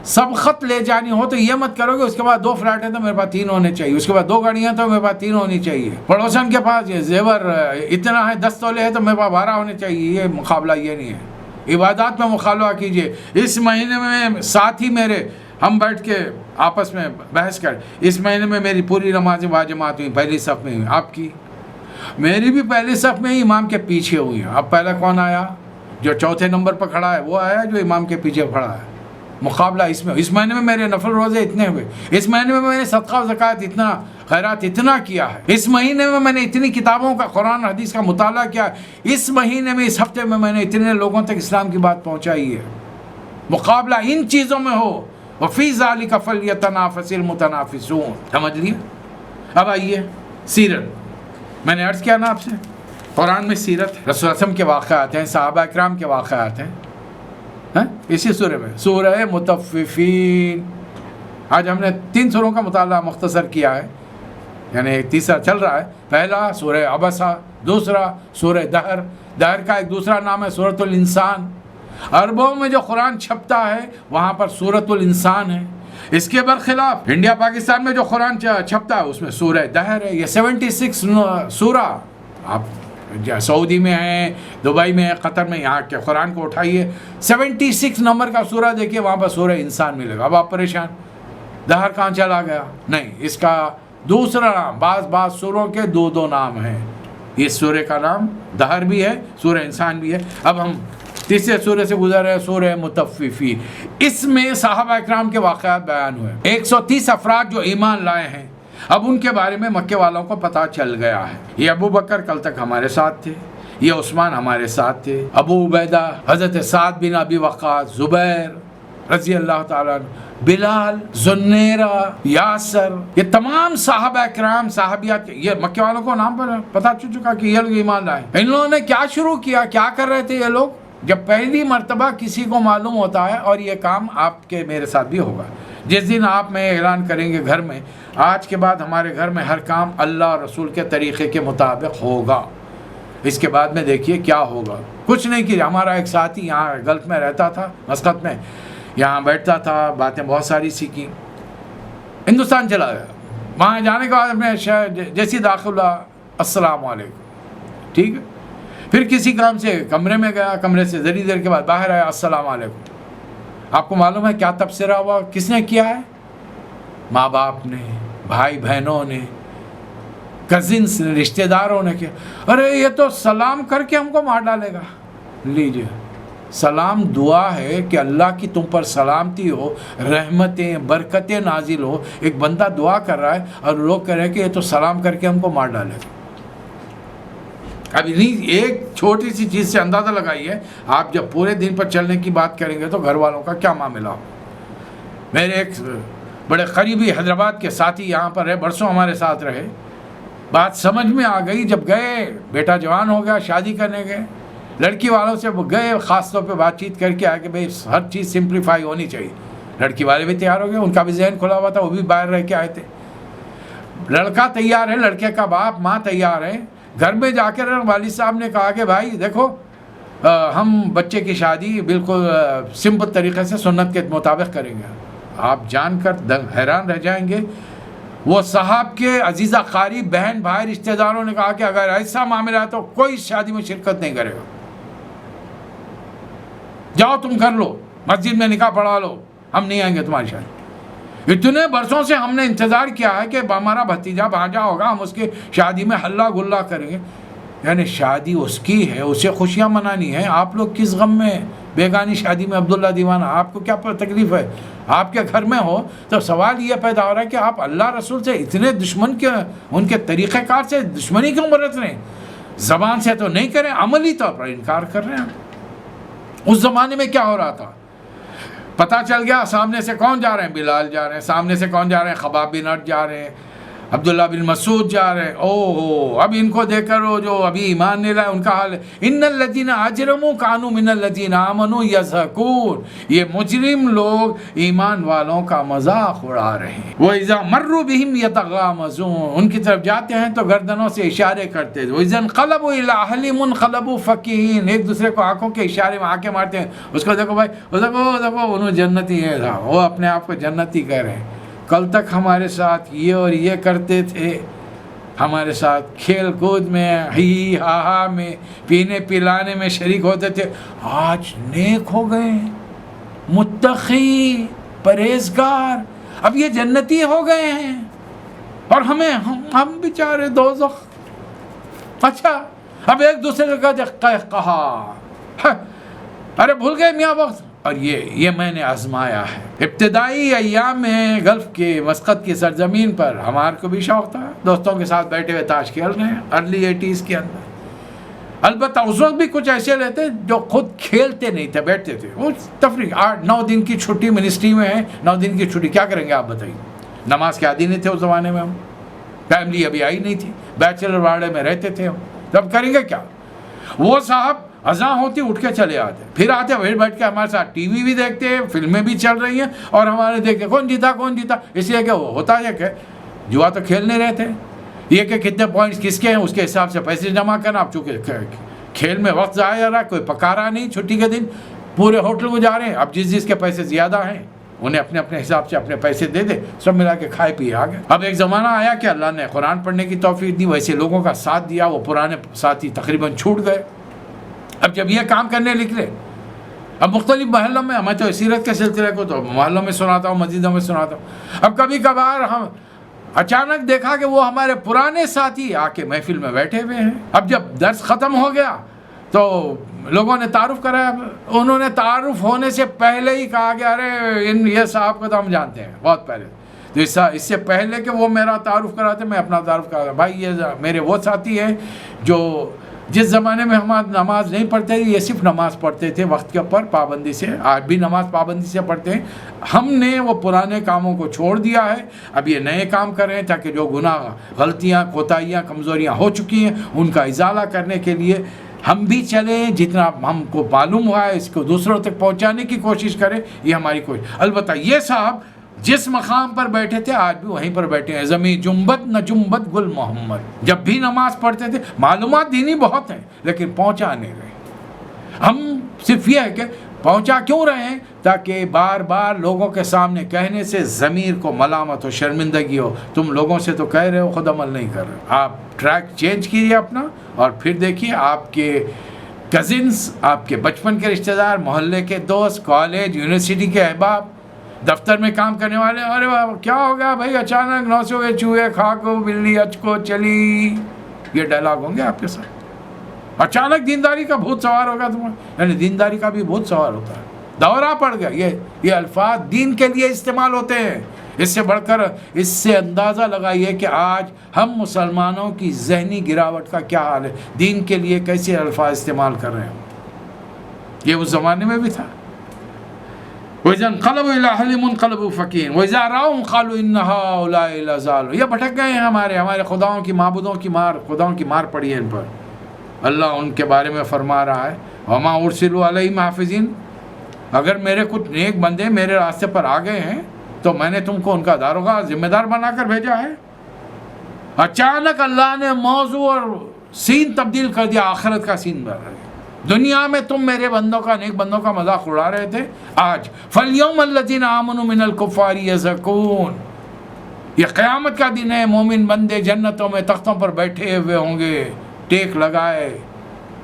سب خط لے جانی ہو تو یہ مت کرو کہ اس کے بعد 2 فلیٹ ہیں تو میرے پاس 3 ہونے چاہیے، اس کے بعد 2 گاڑیاں تو میرے پاس 3 ہونی چاہیے، پڑوسن کے پاس یہ زیور اتنا ہے 10 تولے ہے تو میرے پاس 12 ہونے چاہیے۔ یہ مقابلہ یہ نہیں ہے۔ عبادات میں مقابلہ کیجیے۔ اس مہینے میں ساتھی میرے، ہم بیٹھ کے آپس میں بحث کریں، اس مہینے میں میری پوری نمازیں باجماعت ہوئی، پہلی صف میں ہوئی، آپ کی میری بھی پہلی صف میں ہی امام کے پیچھے ہوئی ہیں. اب پہلا کون آیا؟ جو چوتھے نمبر پر کھڑا ہے وہ آیا جو امام کے پیچھے کھڑا ہے. مقابلہ اس مہینے میں میرے نفل روزے اتنے ہوئے, اس مہینے میں نے صدقہ و زکوٰۃ اتنا, خیرات اتنا کیا ہے, اس مہینے میں نے اتنی کتابوں کا قرآن حدیث کا مطالعہ کیا, اس مہینے میں اس ہفتے میں نے اتنے لوگوں تک اسلام کی بات پہنچائی ہے. مقابلہ ان چیزوں میں ہو. وفی ذالک فلیتنافس المتنافسون. سمجھ لیے؟ اب آئیے سیرت. میں نے عرض کیا نا آپ سے, قرآن میں سیرت ہے, رسول اللہ کے واقعات ہیں, صحابہ اکرام کے واقعات ہیں, اسی سورہ میں, سورہ مطففین. آج ہم نے 3 سوروں کا مطالعہ مختصر کیا ہے, یعنی تیسرا چل رہا ہے. پہلا سورہ عبسہ, دوسرا سورہ دہر. دہر کا ایک دوسرا نام ہے سورۃ الانسان. عربوں میں جو قرآن چھپتا ہے وہاں پر سورۃ الانسان ہے. اس کے برخلاف انڈیا پاکستان میں جو قرآن چھپتا ہے اس میں سورہ دہر ہے. یہ 76 سورہ. آپ سعودی میں ہیں, دبئی میں ہیں, قطر میں, یہاں کے قرآن کو اٹھائیے, 76 نمبر کا سورہ دیکھیے, وہاں پر سورہ انسان ملے گا. اب آپ پریشان, دہر کہاں چلا گیا؟ نہیں, اس کا دوسرا نام. بعض سوروں کے 2 نام ہیں. اس سورہ کا نام دہر بھی ہے, سورہ انسان بھی ہے. اب ہم تیسرے سورہ سے گزر رہے ہیں, سورہ مطففین. اس میں صحابہ اکرام کے واقعات بیان ہوئے. 130 افراد جو ایمان لائے ہیں. اب ان کے بارے میں مکے والوں کو پتہ چل گیا ہے. یہ ابو بکر کل تک ہمارے ساتھ تھے, یہ عثمان ہمارے ساتھ تھے, ابو عبیدہ, حضرت سعد بن ابی وقاص, زبیر رضی اللہ تعالیٰ عنہ, بلال, زنیرہ, یاسر, یہ تمام صحابہ اکرام, صحابیات, یہ مکے والوں کو نام پر پتہ چل چکا کہ یہ لوگ ایمان لائے. ان لوگوں نے کیا شروع کیا, کیا کر رہے تھے یہ لوگ؟ جب پہلی مرتبہ کسی کو معلوم ہوتا ہے, اور یہ کام آپ کے میرے ساتھ بھی ہوگا, جس دن آپ میں اعلان کریں گے گھر میں, آج کے بعد ہمارے گھر میں ہر کام اللہ اور رسول کے طریقے کے مطابق ہوگا. اس کے بعد میں دیکھیے کیا ہوگا. کچھ نہیں کیا. ہمارا ایک ساتھی یہاں گلف میں رہتا تھا, مسقط میں, یہاں بیٹھتا تھا, باتیں بہت ساری سیکھی, ہندوستان چلا گیا. وہاں جانے کے بعد میں جیسی داخل ہوا, السلام علیکم, ٹھیک ہے. پھر کسی کام سے کمرے میں گیا, کمرے سے ذری دیر کے بعد باہر آیا, السلام علیکم. آپ کو معلوم ہے کیا تبصرہ ہوا؟ کس نے کیا ہے؟ ماں باپ نے, بھائی بہنوں نے, کزنس نے, رشتہ داروں نے کیا. ارے یہ تو سلام کر کے ہم کو مار ڈالے گا. لیجیے, سلام دعا ہے کہ اللہ کی تم پر سلامتی ہو, رحمتیں برکتیں نازل ہو. ایک بندہ دعا کر رہا ہے اور لوگ کہہ رہے ہیں کہ یہ تو سلام کر کے ہم کو مار ڈالے گا. اب ایک چھوٹی سی چیز سے اندازہ لگائیے, آپ جب پورے دن پر چلنے کی بات کریں گے تو گھر والوں کا کیا معاملہ ہو. میرے ایک بڑے قریبی حیدرآباد کے ساتھی یہاں پر رہے, برسوں ہمارے ساتھ رہے. بات سمجھ میں آ گئی جب گئے, بیٹا جوان ہو گیا, شادی کرنے گئے, لڑکی والوں سے گئے, خاص طور پہ بات چیت کر کے آئے کہ بھائی ہر چیز سمپلیفائی ہونی چاہیے. لڑکی والے بھی تیار ہو گئے, ان کا بھی ذہن کھلا ہوا تھا, وہ بھی باہر رہ کے آئے تھے. لڑکا تیار ہے, لڑکے کا باپ ماں تیار ہے. گھر میں جا کر والد صاحب نے کہا کہ بھائی دیکھو, ہم بچے کی شادی بالکل سمپل طریقے سے سنت کے مطابق کریں گے. آپ جان کر حیران رہ جائیں گے, وہ صاحب کے عزیزہ قاری بہن بھائی رشتہ داروں نے کہا کہ اگر ایسا معاملہ ہے تو کوئی شادی میں شرکت نہیں کرے گا. جاؤ تم کر لو, مسجد میں نکاح پڑھا لو, ہم نہیں آئیں گے تمہاری شادی. اتنے برسوں سے ہم نے انتظار کیا ہے کہ ہمارا بھتیجا بھانجا ہوگا, ہم اس کی شادی میں ہلا گلا کریں گے. یعنی شادی اس کی ہے, اسے خوشیاں منانی ہیں. آپ لوگ کس غم میں, بیگانی شادی میں عبداللہ دیوانہ, آپ کو کیا تکلیف ہے؟ آپ کے گھر میں ہو تو سوال یہ پیدا ہو رہا ہے کہ آپ اللہ رسول سے اتنے دشمن کے, ان کے طریقہ کار سے دشمنی کیوں برت رہے ہیں؟ زبان سے تو نہیں کریں, عملی طور پر انکار کر رہے ہیں. اس زمانے میں کیا ہو رہا تھا پتہ چل گیا. سامنے سے کون جا رہے ہیں؟ بلال جا رہے ہیں. سامنے سے کون جا رہے ہیں؟ خباب بن ارد جا رہے ہیں, عبداللہ بن مسعود جا رہے ہیں. اوہ, اب ان کو دیکھ کر وہ جو ابھی ایمان نہیں لائے ان کا حال ہے. ان الذین اجرموا کانوا من الذین آمنوا یضحکون. یہ مجرم لوگ ایمان والوں کا مذاق اڑا رہے ہیں. وَإِذَا مَرُّوا بِهِمْ يَتَغَامَزُونَ. ان کی طرف جاتے ہیں تو گردنوں سے اشارے کرتے ہیں. وَإِذَا انقلبوا إِلَىٰ أَهْلِهِمْ انقلبوا فَكِهِينَ. ایک دوسرے کو آنکھوں کے اشارے میں آنکھیں مارتے ہیں. اس کو دیکھو بھائی, دیکھو انہوں جنتی ہے, وہ اپنے آپ کو جنتی کہہ رہے ہیں. کل تک ہمارے ساتھ یہ اور یہ کرتے تھے, ہمارے ساتھ کھیل کود میں, ہی ہا ہا میں, پینے پلانے میں شریک ہوتے تھے. آج نیک ہو گئے, متقی, پرہیزگار, اب یہ جنتی ہو گئے ہیں, اور ہم بیچارے دوزخ. اچھا اب ایک دوسرے کا کہا، ارے بھول گئے میاں وقت. اور یہ میں نے آزمایا ہے. ابتدائی ایام میں گلف کے مسقط کی سرزمین پر ہمارے کو بھی شوق تھا دوستوں کے ساتھ بیٹھے ہوئے تاش کھیل رہے ہیں ارلی 80s کے اندر. البتہ اس وقت بھی کچھ ایسے رہتے جو خود کھیلتے نہیں تھے، بیٹھتے تھے. وہ تفریح 8-9 دن کی چھٹی منسٹری میں ہے، 9 دن کی چھٹی کیا کریں گے آپ بتائیے. نماز کے عادی نہیں تھے اس زمانے میں، ہم فیملی ابھی آئی نہیں تھی، بیچلر واڑے میں رہتے تھے ہم. تب کریں گے کیا؟ وہ صاحب اذان ہوتی اٹھ کے چلے آتے، پھر آتے پھر بیٹھ کے ہمارے ساتھ ٹی وی بھی دیکھتے ہیں، فلمیں بھی چل رہی ہیں اور ہمارے دیکھتے کون جیتا کون جیتا. اس لیے کہ وہ ہوتا ہے کہ جوا تو کھیل نہیں رہے تھے، یہ کہ کتنے پوائنٹس کس کے ہیں اس کے حساب سے پیسے جمع کرنا. اب چونکہ کھیل میں وقت ضائع ہو رہا ہے، کوئی پکا رہا نہیں، چھٹی کے دن پورے ہوٹل کو جا رہے ہیں. اب جس کے پیسے زیادہ ہیں انہیں اپنے اپنے حساب سے اپنے پیسے دے دے، سب ملا کے کھائے پیے آ گئے. اب ایک زمانہ آیا کہ اللہ نے قرآن پڑھنے کی توفیق دی، ویسے لوگوں کا ساتھ دیا، وہ پرانے ساتھی تقریباً چھوٹ گئے. اب جب یہ کام کرنے نکلے، اب مختلف محلوں میں، میں تو سیرت کے سلسلے کو تو محلوں میں سناتا ہوں، مسجدوں میں سناتا ہوں. اب کبھی کبھار ہم اچانک دیکھا کہ وہ ہمارے پرانے ساتھی آ کے محفل میں بیٹھے ہوئے ہیں. اب جب درس ختم ہو گیا تو لوگوں نے تعارف کرایا. انہوں نے تعارف ہونے سے پہلے ہی کہا کہ ارے یہ صاحب کو تو ہم جانتے ہیں بہت پہلے. تو اس سے پہلے کہ وہ میرا تعارف کراتے میں اپنا تعارف کراتا. بھائی یہ میرے وہ ساتھی ہیں جو جس زمانے میں ہم نماز نہیں پڑھتے تھے، یہ صرف نماز پڑھتے تھے وقت کے اوپر پابندی سے، آج بھی نماز پابندی سے پڑھتے ہیں. ہم نے وہ پرانے کاموں کو چھوڑ دیا ہے، اب یہ نئے کام کر رہے ہیں تاکہ جو گناہ غلطیاں کوتاہیاں کمزوریاں ہو چکی ہیں ان کا ازالہ کرنے کے لیے ہم بھی چلیں، جتنا ہم کو معلوم ہوا ہے اس کو دوسروں تک پہنچانے کی کوشش کریں، یہ ہماری کوشش. البتہ یہ صاحب جس مقام پر بیٹھے تھے آج بھی وہیں پر بیٹھے ہیں. زمین جنبت نہ جنبت گل محمد. جب بھی نماز پڑھتے تھے، معلومات دینی بہت ہیں لیکن پہنچا نہیں رہے. ہم صرف یہ ہے کہ پہنچا کیوں رہے ہیں؟ تاکہ بار بار لوگوں کے سامنے کہنے سے ضمیر کو ملامت ہو، شرمندگی ہو. تم لوگوں سے تو کہہ رہے ہو، خود عمل نہیں کر رہے. آپ ٹریک چینج کیجیے اپنا اور پھر دیکھیے آپ کے کزنس، آپ کے بچپن کے رشتہ دار، محلے کے دوست، کالج یونیورسٹی کے احباب، دفتر میں کام کرنے والے، ارے کیا ہو گیا بھائی اچانک 900 کے چوہے کھا کو بلی اچ کو چلی، یہ ڈائلاگ ہوں گے آپ کے ساتھ. اچانک دینداری کا بھوت سوار ہوگا تمہیں، یعنی دینداری کا بھی بھوت سوار ہوتا ہے، دورہ پڑ گیا. یہ الفاظ دین کے لیے استعمال ہوتے ہیں. اس سے بڑھ کر اس سے اندازہ لگائیے کہ آج ہم مسلمانوں کی ذہنی گراوٹ کا کیا حال ہے، دین کے لیے کیسے الفاظ استعمال کر رہے ہیں. یہ اس زمانے میں بھی تھا. وَإِذَا انْقَلَبُوا إِلَىٰ أَهْلِهِمُ انْقَلَبُوا فَكِهِينَ وَإِذَا رَأَوْهُمْ قَالُوا إِنَّ هَٰؤُلَاءِ لَضَالُونَ. یہ بھٹک گئے ہیں، ہمارے خداؤں کی معبودوں کی خداؤں کی مار پڑی ہے ان پر. اللہ ان کے بارے میں فرما رہا ہے وَمَا أُرْسِلُوا عَلَيْهِمْ حَافِظِينَ. اگر میرے کچھ نیک بندے میرے راستے پر آ گئے ہیں تو میں نے تم کو ان کا داروغہ ذمہ دار بنا کر بھیجا ہے. اچانک اللہ نے موضوع اور سین تبدیل کر دیا، آخرت کا سین بن رہا ہے. دنیا میں تم میرے بندوں کا، نیک بندوں کا مذاق اڑا رہے تھے، آج فَالْيَوْمَ الَّذِينَ آمَنُوا مِنَ الْكُفَّارِ يَضْحَكُونَ. یہ قیامت کا دن ہے، مومن بندے جنتوں میں تختوں پر بیٹھے ہوئے ہوں گے ٹیک لگائے،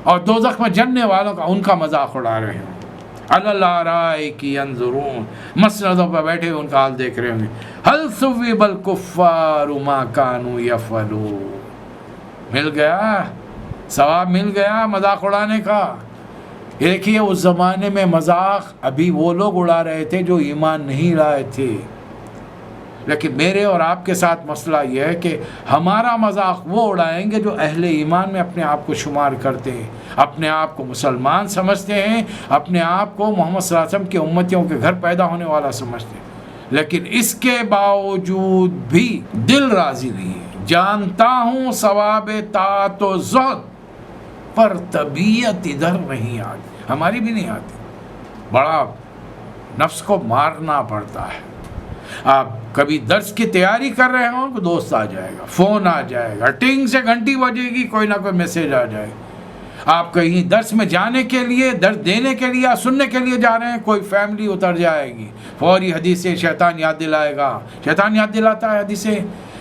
اور دوزخ میں جننے والوں کا ان کا مذاق اڑا رہے ہیں. عَلَى الْأَرَائِكِ يَنظُرُونَ. مسندوں پر بیٹھے ان کا حال دیکھ رہے ہوں گے. هَلْ ثُوِّبَ الْكُفَّارُ مَا كَانُوا يَفْعَلُونَ. مل گیا ثواب، مل گیا مذاق اڑانے کا. دیکھیے اس زمانے میں مذاق ابھی وہ لوگ اڑا رہے تھے جو ایمان نہیں لائے تھے. لیکن میرے اور آپ کے ساتھ مسئلہ یہ ہے کہ ہمارا مذاق وہ اڑائیں گے جو اہل ایمان میں اپنے آپ کو شمار کرتے ہیں، اپنے آپ کو مسلمان سمجھتے ہیں، اپنے آپ کو محمد صلی اللہ علیہ وسلم کے امتیوں کے گھر پیدا ہونے والا سمجھتے ہیں. لیکن اس کے باوجود بھی دل راضی نہیں ہے. جانتا ہوں ثواب طاعت و زہد، پر طبیعت ادھر نہیں آتی، ہماری بھی نہیں آتی. بڑا نفس کو مارنا پڑتا ہے. آپ کبھی درس کی تیاری کر رہے ہوں تو دوست آ جائے گا، فون آ جائے گا، ٹنگ سے گھنٹی بجے گی، کوئی نہ کوئی میسیج آ جائے گا. آپ کہیں درس میں جانے کے لیے، درس دینے کے لیے، سننے کے لیے جا رہے ہیں، کوئی فیملی اتر جائے گی، فوری حدیث سے شیطان یاد دلائے گا. شیطان یاد دلاتا ہے حدیث سے،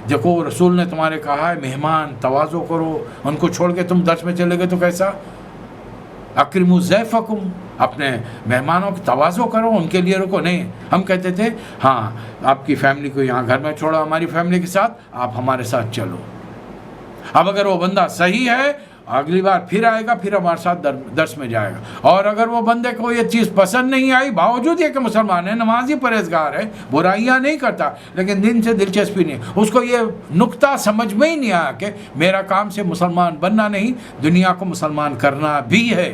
دیکھو رسول نے تمہارے کہا ہے مہمان تواضع کرو، ان کو چھوڑ کے تم درس میں چلے گئے تو کیسا. اکرموا ضیفکم، اپنے مہمانوں کی تواضع کرو، ان کے لیے رکو. نہیں، ہم کہتے تھے ہاں آپ کی فیملی کو یہاں گھر میں چھوڑو، ہماری فیملی کے ساتھ آپ ہمارے ساتھ چلو. اب اگر وہ بندہ صحیح ہے اگلی بار پھر آئے گا، پھر ہمارے ساتھ درس میں جائے گا، اور اگر وہ بندے کو یہ چیز پسند نہیں آئی، باوجود یہ کہ مسلمان ہے، نمازی پرہیزگار ہے، برائیاں نہیں کرتا، لیکن دین سے دلچسپی نہیں، اس کو یہ نقطہ سمجھ میں ہی نہیں آیا کہ میرا کام سے مسلمان بننا نہیں، دنیا کو مسلمان کرنا بھی ہے،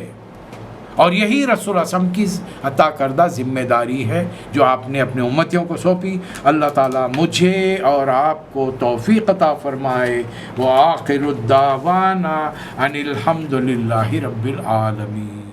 اور یہی رسول اللہ صلی اللہ علیہ وسلم کی عطا کردہ ذمہ داری ہے جو آپ نے اپنے امتیوں کو سونپی۔ اللہ تعالیٰ مجھے اور آپ کو توفیق عطا فرمائے۔ وآخر الدعوانا ان الحمد للہ رب العالمین۔